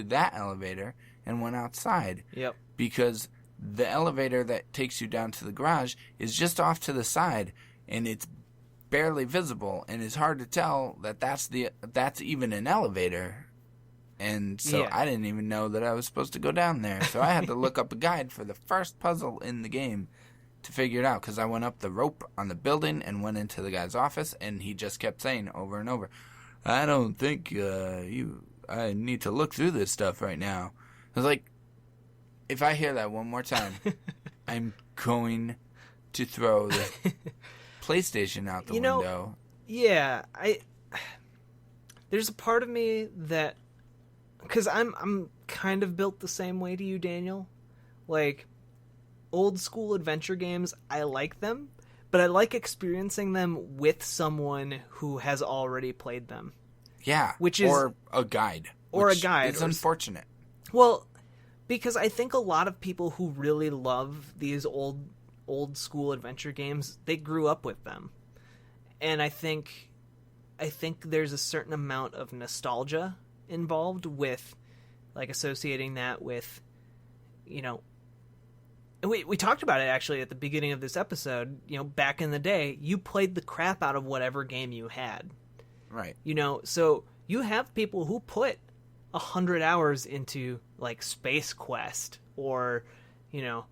C: that elevator and went outside.
A: Yep. Because
C: the elevator that takes you down to the garage is just off to the side, and it's barely visible, and it's hard to tell that that's even an elevator. And so
A: Yeah.
C: I didn't even know that I was supposed to go down there. So I had to look up a guide for the first puzzle in the game to figure it out, because I went up the rope on the building and went into the guy's office, and he just kept saying over and over, I don't think I need to look through this stuff right now. I was like, if I hear that one more time, I'm going to throw the PlayStation out the window.
A: Yeah, there's a part of me that, because I'm kind of built the same way to you, Daniel. Like, old school adventure games, I like them, but I like experiencing them with someone who has already played them.
C: Yeah,
A: which is,
C: or a guide. It's unfortunate.
A: Well, because I think a lot of people who really love these old school adventure games, they grew up with them. And I think there's a certain amount of nostalgia involved with, like, associating that with, you know, we talked about it actually at the beginning of this episode. You know, back in the day, you played the crap out of whatever game you had.
C: Right.
A: You know, so you have people who put 100 hours into, like, Space Quest or, you know,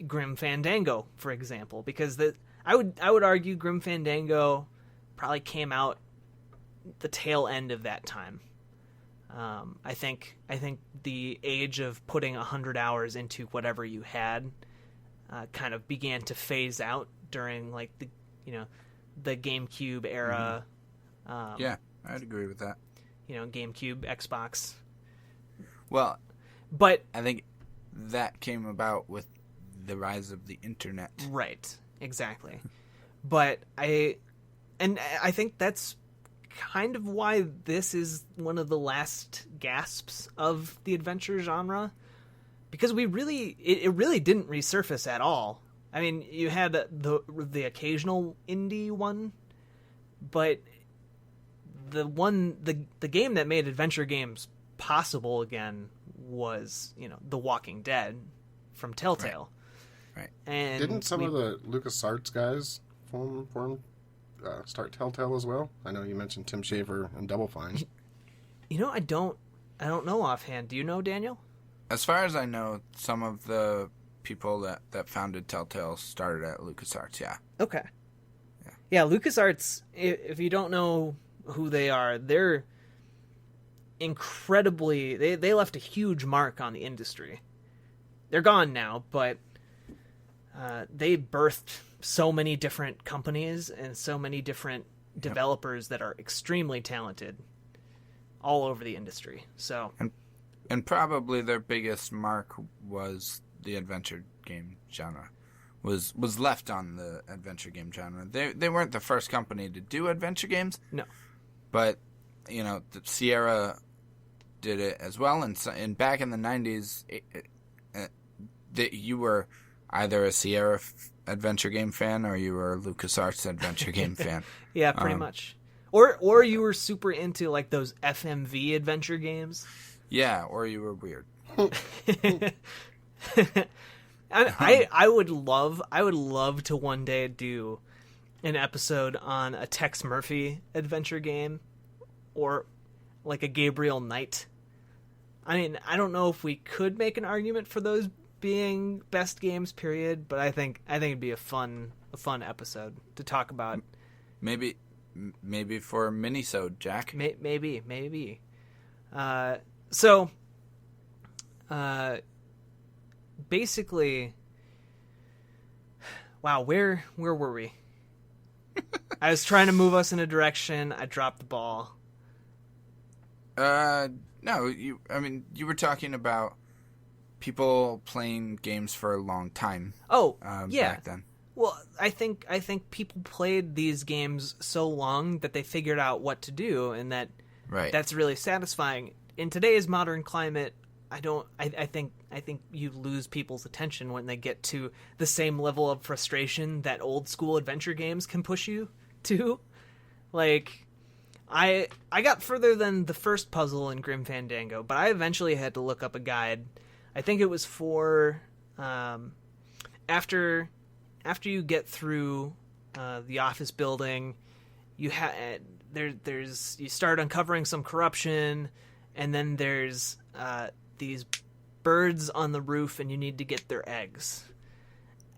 A: Grim Fandango, for example, because I would argue Grim Fandango probably came out the tail end of that time. I think the age of putting 100 hours into whatever you had kind of began to phase out during, like, the GameCube era.
C: Mm-hmm. Yeah, I'd agree with that.
A: You know, GameCube, Xbox.
C: Well,
A: but
C: I think that came about with the rise of the internet.
A: Right, exactly. But I think that's kind of why this is one of the last gasps of the adventure genre, because it really didn't resurface at all. I mean, you had the occasional indie one, but the game that made adventure games possible again was, you know, The Walking Dead from Telltale.
C: Right.
B: And didn't some of the LucasArts guys start Telltale as well? I know you mentioned Tim Schafer and Double Fine.
A: You know, I don't know offhand. Do you know, Daniel?
C: As far as I know, some of the people that founded Telltale started at LucasArts, yeah.
A: Okay. Yeah, LucasArts, if you don't know who they are, they're incredibly... They left a huge mark on the industry. They're gone now, but they birthed so many different companies and so many different developers that are extremely talented all over the industry. So,
C: and probably their biggest mark was the adventure game genre. Was left on the adventure game genre. They weren't the first company to do adventure games.
A: No.
C: But, you know, Sierra did it as well. And back in the 90s, you were either a Sierra adventure game fan or you were a LucasArts adventure game fan.
A: Yeah, pretty much. Or you were super into, like, those FMV adventure games.
C: Yeah, or you were weird.
A: I would love to one day do an episode on a Tex Murphy adventure game or like a Gabriel Knight. I mean, I don't know if we could make an argument for those being best games, period, but I think it'd be a fun episode to talk about. Maybe
C: for a mini-sode, Jack.
A: Maybe. Basically, wow, where were we? I was trying to move us in a direction. I dropped the ball.
C: No, you were talking about people playing games for a long time.
A: Oh, yeah.
C: Back then.
A: Well, I think people played these games so long that they figured out what to do, and that's really satisfying. In today's modern climate, I think you lose people's attention when they get to the same level of frustration that old school adventure games can push you to. Like, I got further than the first puzzle in Grim Fandango, but I eventually had to look up a guide. I think it was for after you get through the office building, you start uncovering some corruption, and then there's these birds on the roof, and you need to get their eggs.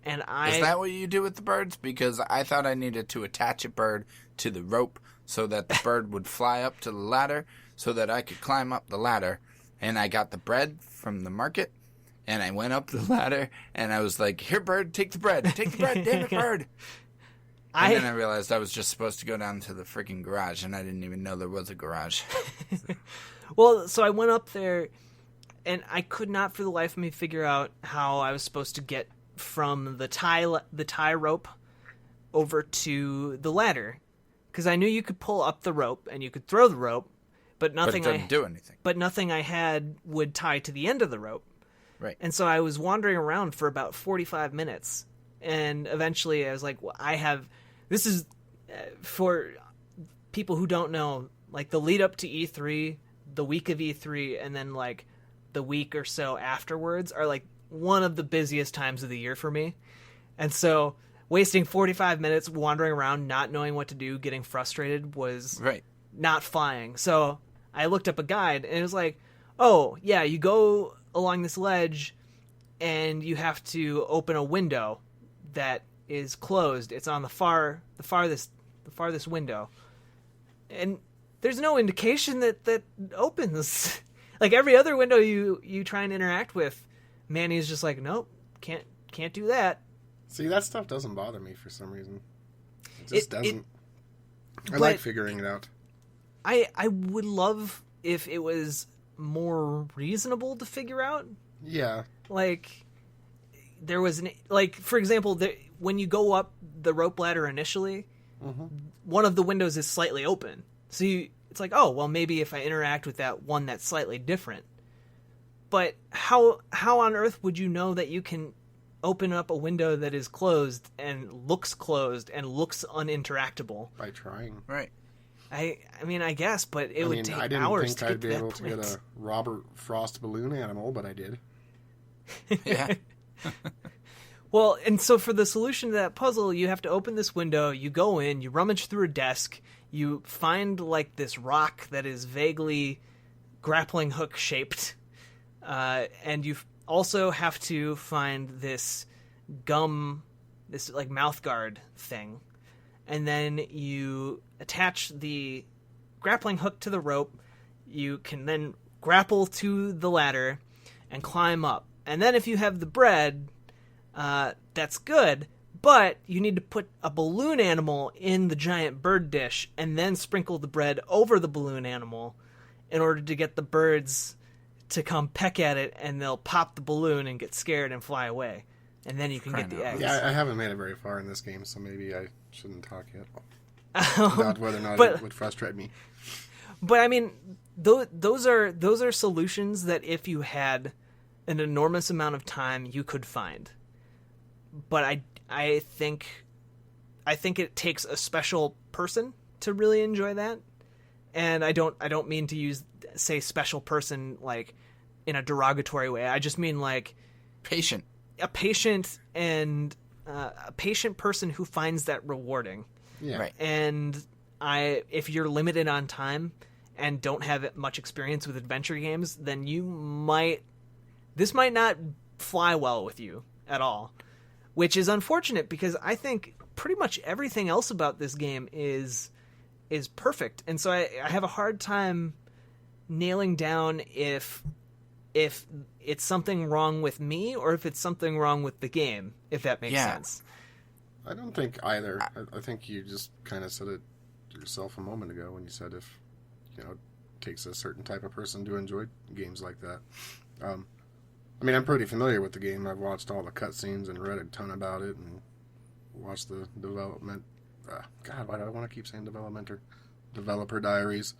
A: And
C: Is that what you do with the birds? Because I thought I needed to attach a bird to the rope so that the bird would fly up to the ladder so that I could climb up the ladder. And I got the bread from the market, and I went up the ladder, and I was like, here, bird, take the bread. Take the bread, damn it, bird. And then I realized I was just supposed to go down to the freaking garage, and I didn't even know there was a garage.
A: Well, so I went up there, and I could not for the life of me figure out how I was supposed to get from the tie rope over to the ladder, because I knew you could pull up the rope and you could throw the rope, but nothing
C: it doesn't do anything.
A: But nothing I had would tie to the end of the rope.
C: Right.
A: And so I was wandering around for about 45 minutes, and eventually I was like, well, this is for people who don't know, like the lead up to E3, the week of E3, and then like the week or so afterwards are like one of the busiest times of the year for me. And so wasting 45 minutes wandering around, not knowing what to do, getting frustrated was not flying. So I looked up a guide, and it was like, oh, yeah, you go along this ledge, and you have to open a window that is closed. It's on the farthest window. And there's no indication that opens. Like every other window you try and interact with, Manny's just like, nope, can't do that.
B: See, that stuff doesn't bother me for some reason. It just doesn't. I like figuring it out.
A: I would love if it was more reasonable to figure out.
B: Yeah.
A: Like, there was for example, when you go up the rope ladder initially, one of the windows is slightly open. So it's like, oh, well, maybe if I interact with that one that's slightly different. But how on earth would you know that you can open up a window that is closed and looks uninteractable?
B: By trying.
C: Right.
A: I mean, I guess, but it would take hours to get to that point.
B: I didn't think I'd be able to get a Robert Frost balloon animal, but I did.
C: Yeah.
A: Well, and so for the solution to that puzzle, you have to open this window, you go in, you rummage through a desk, you find like this rock that is vaguely grappling hook shaped, and you also have to find this like mouth guard thing, and then you attach the grappling hook to the rope. You can then grapple to the ladder and climb up, and then if you have the bread, that's good, but you need to put a balloon animal in the giant bird dish and then sprinkle the bread over the balloon animal in order to get the birds to come peck at it, and they'll pop the balloon and get scared and fly away. And then you can get the eggs.
B: Yeah, I haven't made it very far in this game, so maybe I shouldn't talk yet about whether or not it would frustrate me.
A: But I mean, those are solutions that if you had an enormous amount of time, you could find. But I think it takes a special person to really enjoy that, and I don't mean to say special person like in a derogatory way. I just mean like
C: patient,
A: a patient person who finds that rewarding.
B: Yeah.
C: Right.
A: And if you're limited on time and don't have much experience with adventure games, then this might not fly well with you at all. Which is unfortunate, because I think pretty much everything else about this game is perfect. And so I have a hard time nailing down if it's something wrong with me or if it's something wrong with the game, if that makes sense.
B: I don't think either. I think you just kind of said it yourself a moment ago when you said if, it takes a certain type of person to enjoy games like that. I mean, I'm pretty familiar with the game. I've watched all the cutscenes and read a ton about it and watched the development. God, why do I want to keep saying developer diaries?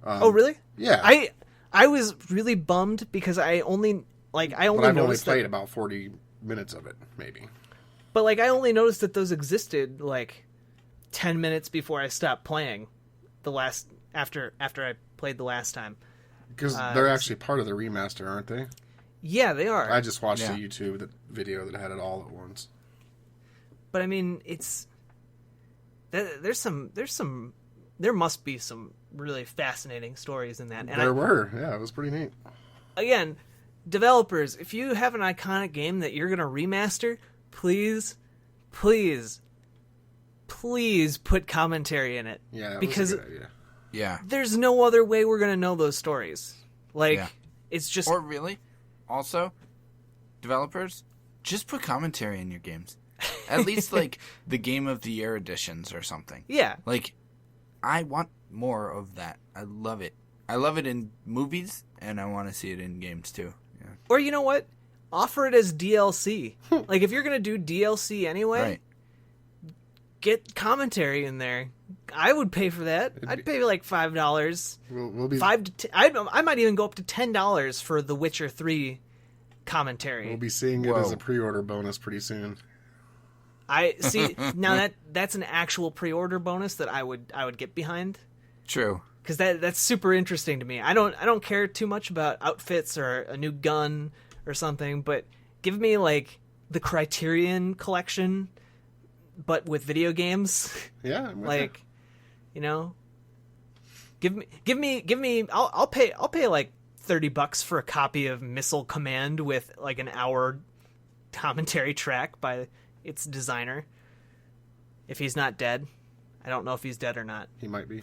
A: Oh, really?
B: Yeah.
A: I was really bummed because I only
B: But I've only played
A: that,
B: about 40 minutes of it, maybe.
A: But I only noticed that those existed 10 minutes before I stopped playing after I played the last time.
B: Because they're actually part of the remaster, aren't they?
A: Yeah, they are.
B: I just watched a YouTube video that had it all at once.
A: But I mean, there's some there must be some really fascinating stories in that. And
B: There were. Yeah, it was pretty neat.
A: again, developers, if you have an iconic game that you're going to remaster, please put commentary in it.
B: Yeah, that
A: because
B: was a good idea.
C: Yeah.
A: there's no other way we're going to know those stories. Like,
C: Yeah.
A: it's just...
C: Or really, also, developers, just put commentary in your games. At least, like, the Game of the Year editions or something.
A: Yeah.
C: Like, I want more of that. I love it. I love it in movies, and I want to see it in games, too. Yeah.
A: Or you know what? Offer it as DLC. Like, if you're going to do DLC anyway,
C: Right.
A: get commentary in there. I would pay for that. I'd pay like $5.
B: We'll be
A: I might even go up to $10 for The Witcher 3 commentary.
B: we'll be seeing it
C: Whoa.
B: as a pre-order bonus pretty soon.
A: I see now that's an actual pre-order bonus that I would get behind,
C: True.
A: because that's super interesting to me. I don't care too much about outfits or a new gun or something, but give me like the Criterion collection, but with video games.
B: Yeah, I'm with
A: Like, you know, give me. I'll pay like $30 for a copy of Missile Command with like an hour commentary track by its designer. If he's not dead, I don't know if he's dead or not.
B: you. He might be.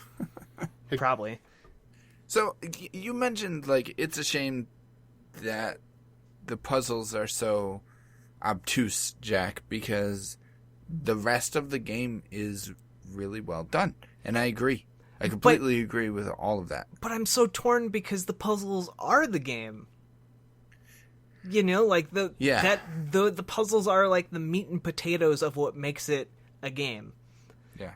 A: Probably.
C: So, you mentioned, like, it's a shame that the puzzles are so obtuse, Jack, because the rest of the game is really well done. And I agree. I completely agree with all of that.
A: But I'm so torn because the puzzles are the game. You know, like the puzzles are like the meat and potatoes of what makes it a game.
C: Yeah.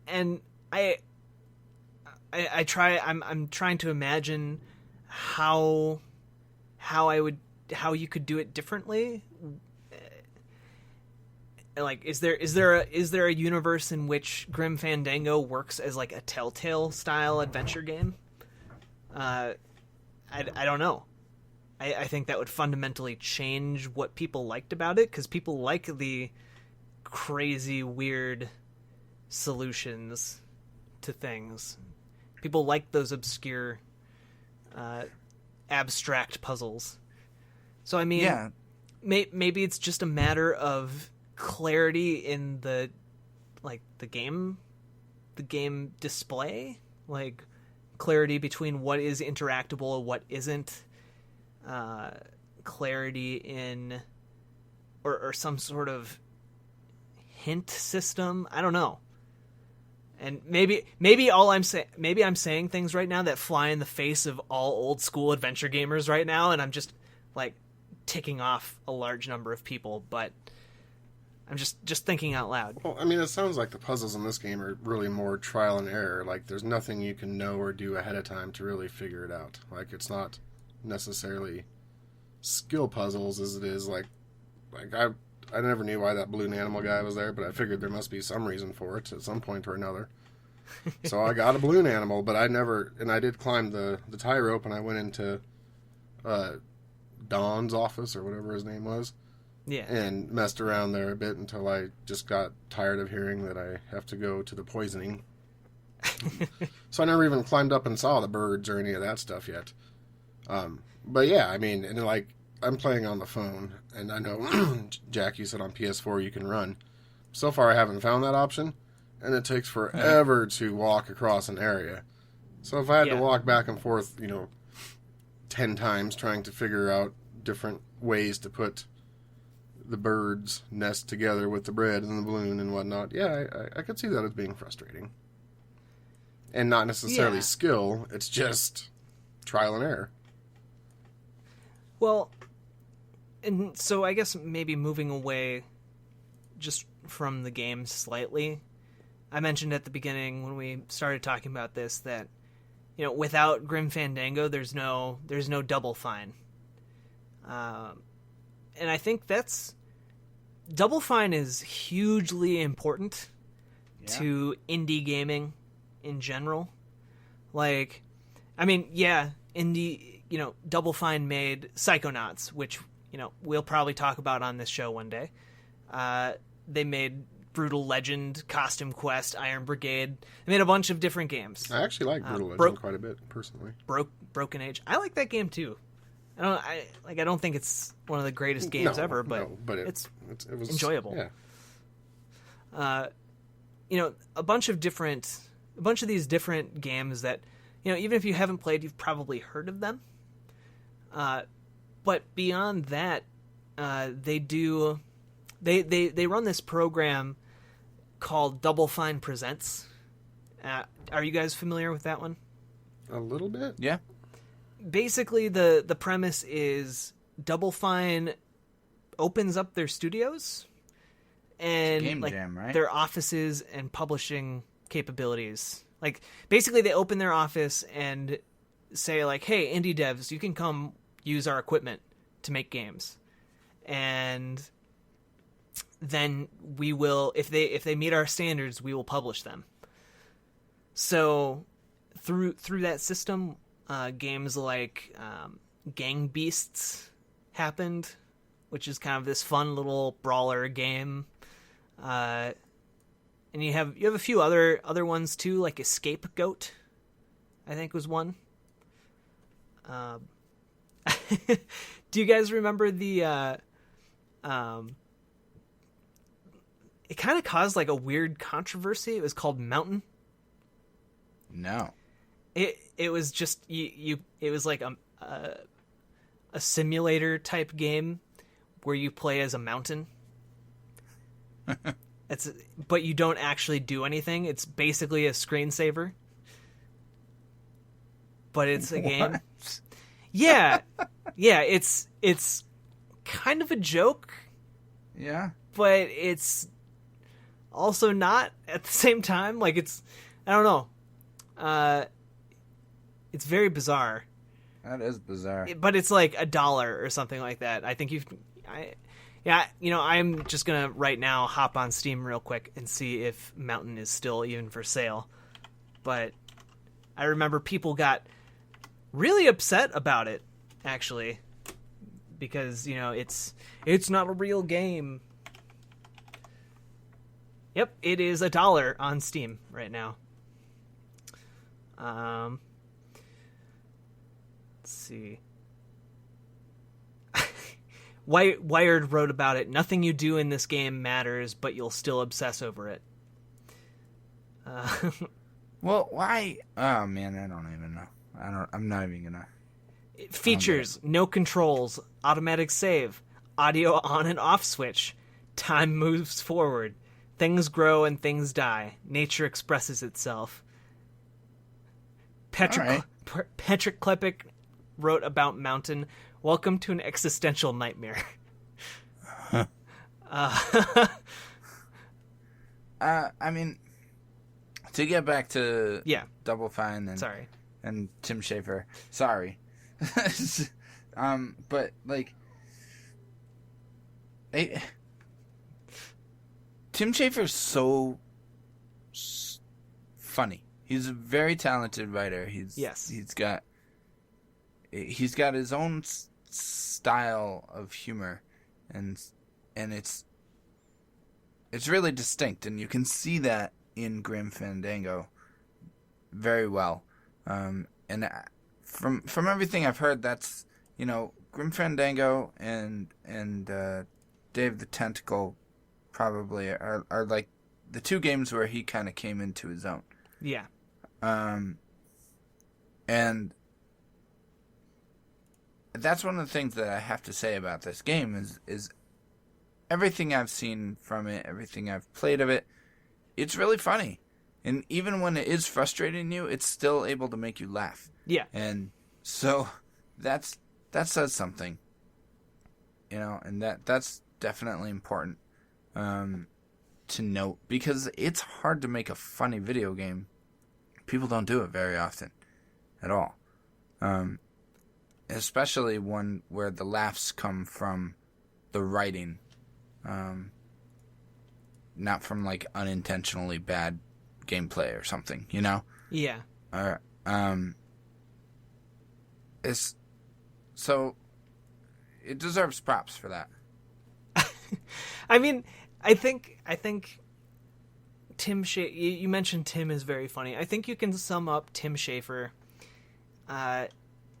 A: And I'm trying to imagine how you could do it differently. Like, is there a universe in which Grim Fandango works as like a Telltale style adventure game? I don't know. I think that would fundamentally change what people liked about it, because people like the crazy, weird solutions to things. People like those obscure, abstract puzzles. So I mean,
C: Yeah.
A: maybe it's just a matter of clarity in the game display, like clarity between what is interactable and what isn't, clarity in or some sort of hint system. I don't know. And maybe I'm saying things right now that fly in the face of all old school adventure gamers right now, and I'm just like ticking off a large number of people, but I'm just thinking out loud.
B: Well, I mean, it sounds like the puzzles in this game are really more trial and error. Like, there's nothing you can know or do ahead of time to really figure it out. Like, it's not necessarily skill puzzles as it is like I never knew why that balloon animal guy was there, but I figured there must be some reason for it at some point or another. So I got a balloon animal, but I did climb the tie rope, and I went into Don's office or whatever his name was.
A: Yeah.
B: And messed around there a bit until I just got tired of hearing that I have to go to the poisoning. So I never even climbed up and saw the birds or any of that stuff yet. But yeah, I mean, and like, I'm playing on the phone, and I know, Jack, you said on PS4 you can run. So far I haven't found that option, and it takes forever to walk across an area. So if I had to walk back and forth, 10 times trying to figure out different ways to put the bird's nest together with the bread and the balloon and whatnot, I could see that as being frustrating. And not necessarily skill, it's just trial and error.
A: Well, and so I guess maybe moving away just from the game slightly, I mentioned at the beginning when we started talking about this that, without Grim Fandango, there's no Double Fine. And I think Double Fine is hugely important to indie gaming in general. Like, I mean, indie, Double Fine made Psychonauts, which, we'll probably talk about on this show one day. They made Brutal Legend, Costume Quest, Iron Brigade. They made a bunch of different games.
B: I actually like Brutal Legend quite a bit, personally.
A: Broken Age. I like that game too. I don't think it's one of the greatest games ever, but, it was enjoyable.
B: Yeah.
A: A bunch of these different games that, even if you haven't played, you've probably heard of them. But beyond that, they run this program called Double Fine Presents. Are you guys familiar with that one?
B: A little bit.
C: Yeah.
A: Basically, the premise is Double Fine opens up their studios and
C: Game Jam, right?
A: Their offices and publishing capabilities. Like, basically, they open their office and say, like, hey, indie devs, you can come use our equipment to make games. And then we will, if they meet our standards, we will publish them. So through that system, games like Gang Beasts happened, which is kind of this fun little brawler game. And you have a few other ones too, like Escape Goat, I think was one. Do you guys remember the it kind of caused like a weird controversy. It was called Mountain.
C: No.
A: It was just it was like a simulator type game where you play as a mountain. But you don't actually do anything. It's basically a screensaver. But it's a game.
C: What?
A: Yeah. Yeah, it's kind of a joke.
C: Yeah.
A: But it's also not at the same time. Like, it's, I don't know. It's very bizarre.
C: That is bizarre.
A: But it's like $1 or something like that. I think I'm just gonna right now hop on Steam real quick and see if Mountain is still even for sale. But I remember people got really upset about it, actually, because it's not a real game. Yep, it is $1 on Steam right now. Let's see. Wired wrote about it. Nothing you do in this game matters, but you'll still obsess over it.
C: Well, why? Oh man, I don't even know. I'm not even gonna.
A: Features: no controls, automatic save, audio on and off switch. Time moves forward. Things grow and things die. Nature expresses itself. Patrick Klepek wrote about Mountain. Welcome to an existential nightmare.
C: I mean, to get back to Double Fine and Tim Schafer. Sorry. But like, Tim Schafer's so funny. He's a very talented writer. He's got his own style of humor, and it's really distinct, and you can see that in Grim Fandango very well. And from everything I've heard, that's Grim Fandango and Dave the Tentacle probably are like the two games where he kind of came into his own.
A: Yeah.
C: And that's one of the things that I have to say about this game is everything I've seen from it, everything I've played of it, it's really funny. And even when it is frustrating you, it's still able to make you laugh.
A: Yeah.
C: And so that says something. And that's definitely important to note, because it's hard to make a funny video game. People don't do it very often at all. Especially one where the laughs come from the writing, not from like unintentionally bad gameplay or something,
A: Yeah.
C: So it deserves props for that.
A: I mean, I think Tim Schafer, you mentioned Tim is very funny. I think you can sum up Tim Schafer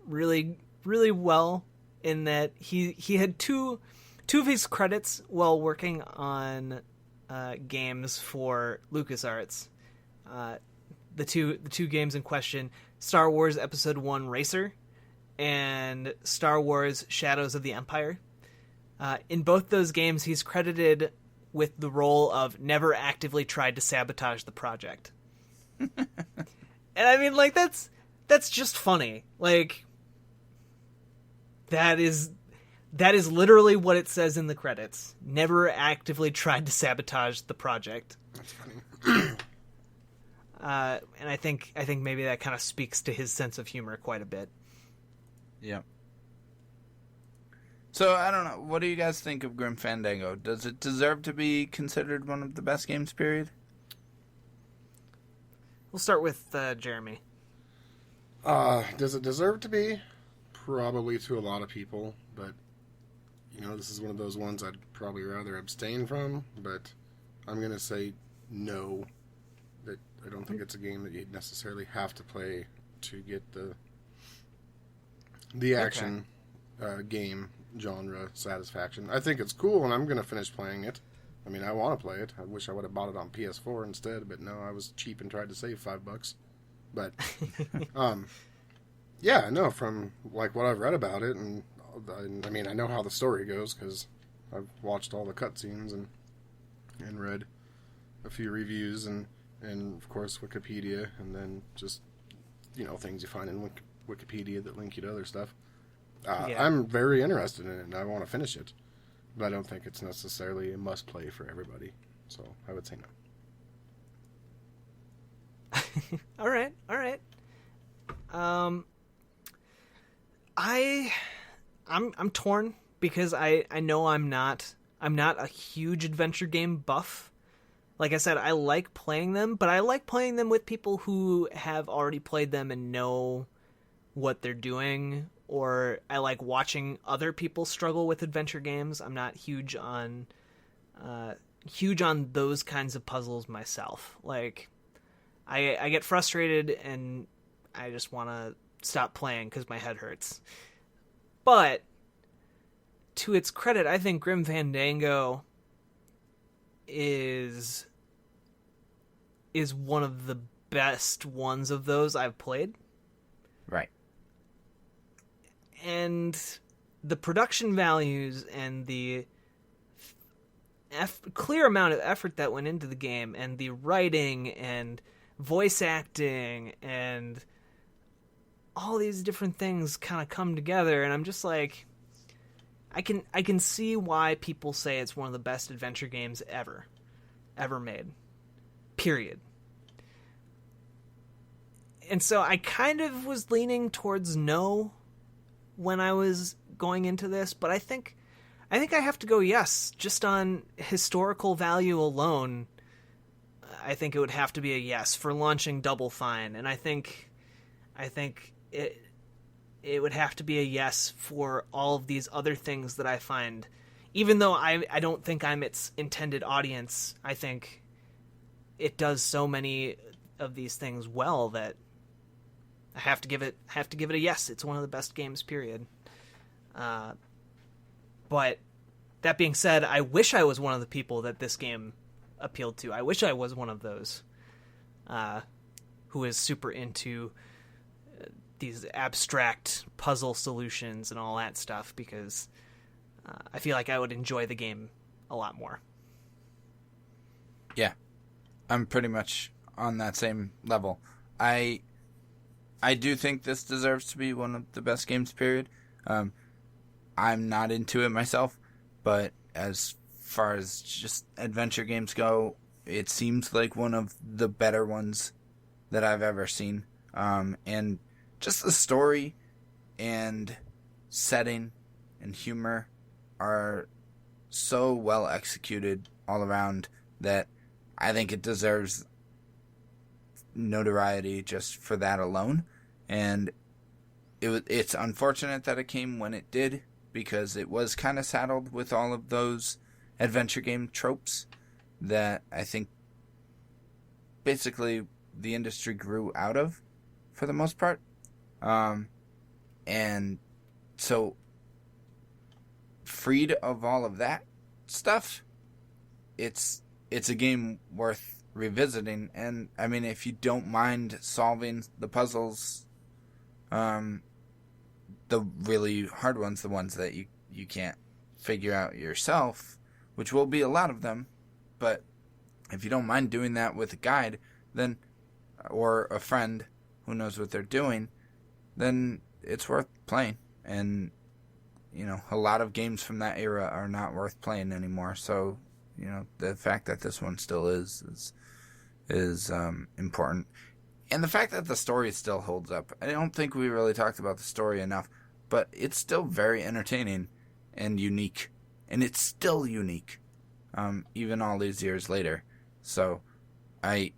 A: really, really well in that he had two of his credits while working on games for LucasArts. The two games in question, Star Wars Episode 1 Racer and Star Wars Shadows of the Empire. In both those games, he's credited with the role of never actively tried to sabotage the project. And I mean, like, that's just funny. Like, that is literally what it says in the credits. Never actively tried to sabotage the project.
B: That's funny.
A: And I think maybe that kind of speaks to his sense of humor quite a bit.
C: Yeah. So, I don't know. What do you guys think of Grim Fandango? Does it deserve to be considered one of the best games, period?
A: We'll start with Jeremy.
B: Does it deserve to be? Probably to a lot of people, but, this is one of those ones I'd probably rather abstain from, but I'm going to say no. That I don't think it's a game that you'd necessarily have to play to get the action game genre satisfaction. I think it's cool, and I'm going to finish playing it. I mean, I want to play it. I wish I would have bought it on PS4 instead, but no, I was cheap and tried to save $5. But, yeah, no, from like what I've read about it, and I mean, I know how the story goes because I've watched all the cutscenes and read a few reviews and of course Wikipedia, and then just things you find in Wikipedia that link you to other stuff. I'm very interested in it, and I want to finish it, but I don't think it's necessarily a must play for everybody. So I would say no.
A: All right. I'm torn because I know I'm not a huge adventure game buff. Like I said, I like playing them, but I like playing them with people who have already played them and know what they're doing, or I like watching other people struggle with adventure games. I'm not huge on those kinds of puzzles myself. Like, I get frustrated and I just want to stop playing because my head hurts. But to its credit, I think Grim Fandango is one of the best ones of those I've played.
C: Right.
A: And the production values and the clear amount of effort that went into the game, and the writing and voice acting and all these different things kind of come together, and I'm just like, I can see why people say it's one of the best adventure games ever made. Period. And so I kind of was leaning towards no when I was going into this, but I think I have to go yes. Just on historical value alone, I think it would have to be a yes for launching Double Fine, and I think it would have to be a yes for all of these other things that I find. Even though I don't think I'm its intended audience, I think it does so many of these things well that I have to give it a yes. It's one of the best games, period. But that being said, I wish I was one of the people that this game appealed to. I wish I was one of those who is super into these abstract puzzle solutions and all that stuff, because I feel like I would enjoy the game a lot more.
C: Yeah, I'm pretty much on that same level. I do think this deserves to be one of the best games, period. I'm not into it myself, but as far as just adventure games go, it seems like one of the better ones that I've ever seen. And just the story and setting and humor are so well executed all around that I think it deserves notoriety just for that alone. And it's unfortunate that it came when it did, because it was kind of saddled with all of those adventure game tropes that I think basically the industry grew out of, for the most part. And so, freed of all of that stuff, it's a game worth revisiting. And I mean, if you don't mind solving the puzzles, the really hard ones, the ones that you can't figure out yourself, which will be a lot of them, but if you don't mind doing that with a guide, then, or a friend who knows what they're doing, then it's worth playing. And, you know, a lot of games from that era are not worth playing anymore. So, you know, the fact that this one still is important. And the fact that the story still holds up. I don't think we really talked about the story enough, but it's still very entertaining and unique. And it's still unique, even all these years later. So, I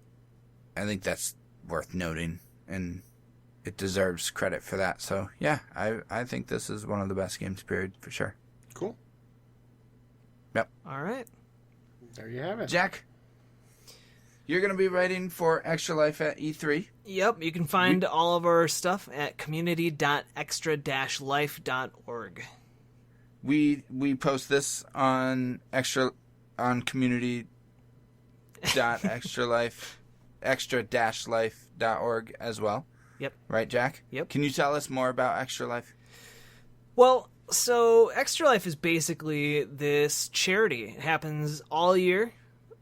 C: think that's worth noting, and it deserves credit for that. So, yeah, I think this is one of the best games, period, for sure.
B: Cool.
C: Yep.
A: All right.
B: There you have it.
C: Jack, you're going to be writing for Extra Life at E3.
A: Yep, you can find all of our stuff at community.extra-life.org.
C: We post this on community.extra-life.org as well.
A: Yep.
C: Right, Jack?
A: Yep.
C: Can you tell us more about Extra Life?
A: Well, so Extra Life is basically this charity. It happens all year,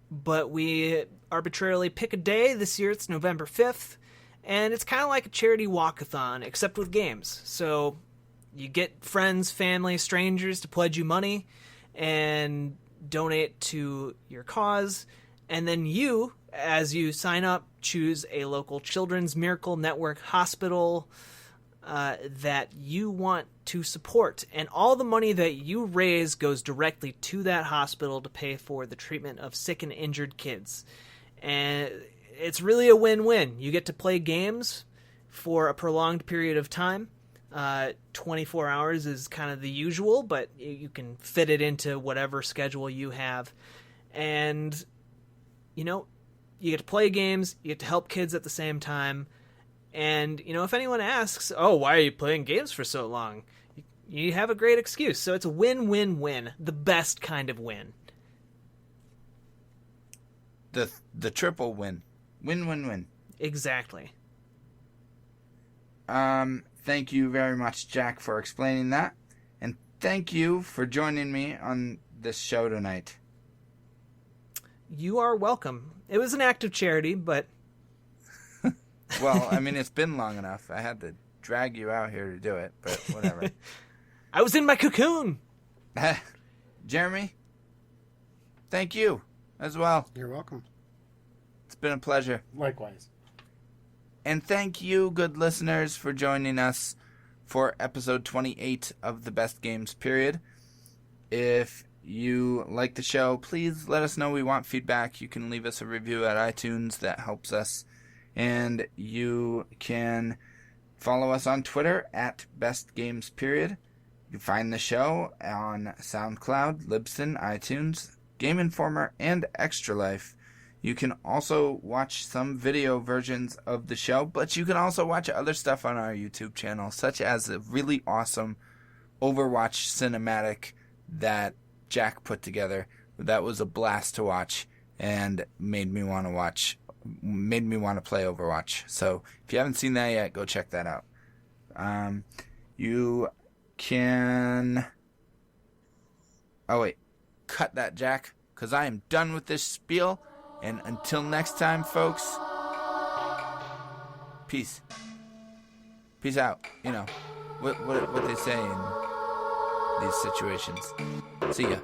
A: but we arbitrarily pick a day. This year it's November 5th, and it's kind of like a charity walkathon, except with games. So you get friends, family, strangers to pledge you money and donate to your cause, and then you, as you sign up, choose a local Children's Miracle Network hospital that you want to support. And all the money that you raise goes directly to that hospital to pay for the treatment of sick and injured kids. And it's really a win-win. You get to play games for a prolonged period of time. 24 hours is kind of the usual, but you can fit it into whatever schedule you have. And, you know, you get to play games, you get to help kids at the same time. And, you know, if anyone asks, oh, why are you playing games for so long? You have a great excuse. So it's a win-win-win, the best kind of win.
C: The triple win. Win-win-win.
A: Exactly.
C: Thank you very much, Jack, for explaining that. And thank you for joining me on this show tonight.
A: You are welcome. It was an act of charity, but...
C: Well, I mean, it's been long enough. I had to drag you out here to do it, but whatever.
A: I was in my cocoon!
C: Jeremy, thank you as well.
B: You're welcome.
C: It's been a pleasure.
B: Likewise.
C: And thank you, good listeners, for joining us for episode 28 of The Best Games, period. If you like the show, please let us know. We want feedback. You can leave us a review at iTunes. That helps us. And you can follow us on Twitter at Best Games, period. You can find the show on SoundCloud, Libsyn, iTunes, Game Informer, and Extra Life. You can also watch some video versions of the show, but you can also watch other stuff on our YouTube channel, such as a really awesome Overwatch cinematic that Jack put together. That was a blast to watch and made me want to play Overwatch. So if you haven't seen that yet, go check that out. You can... Oh, wait. Cut that, Jack, because I am done with this spiel. And until next time, folks, peace. Peace out. You know, what they say in these situations. See ya.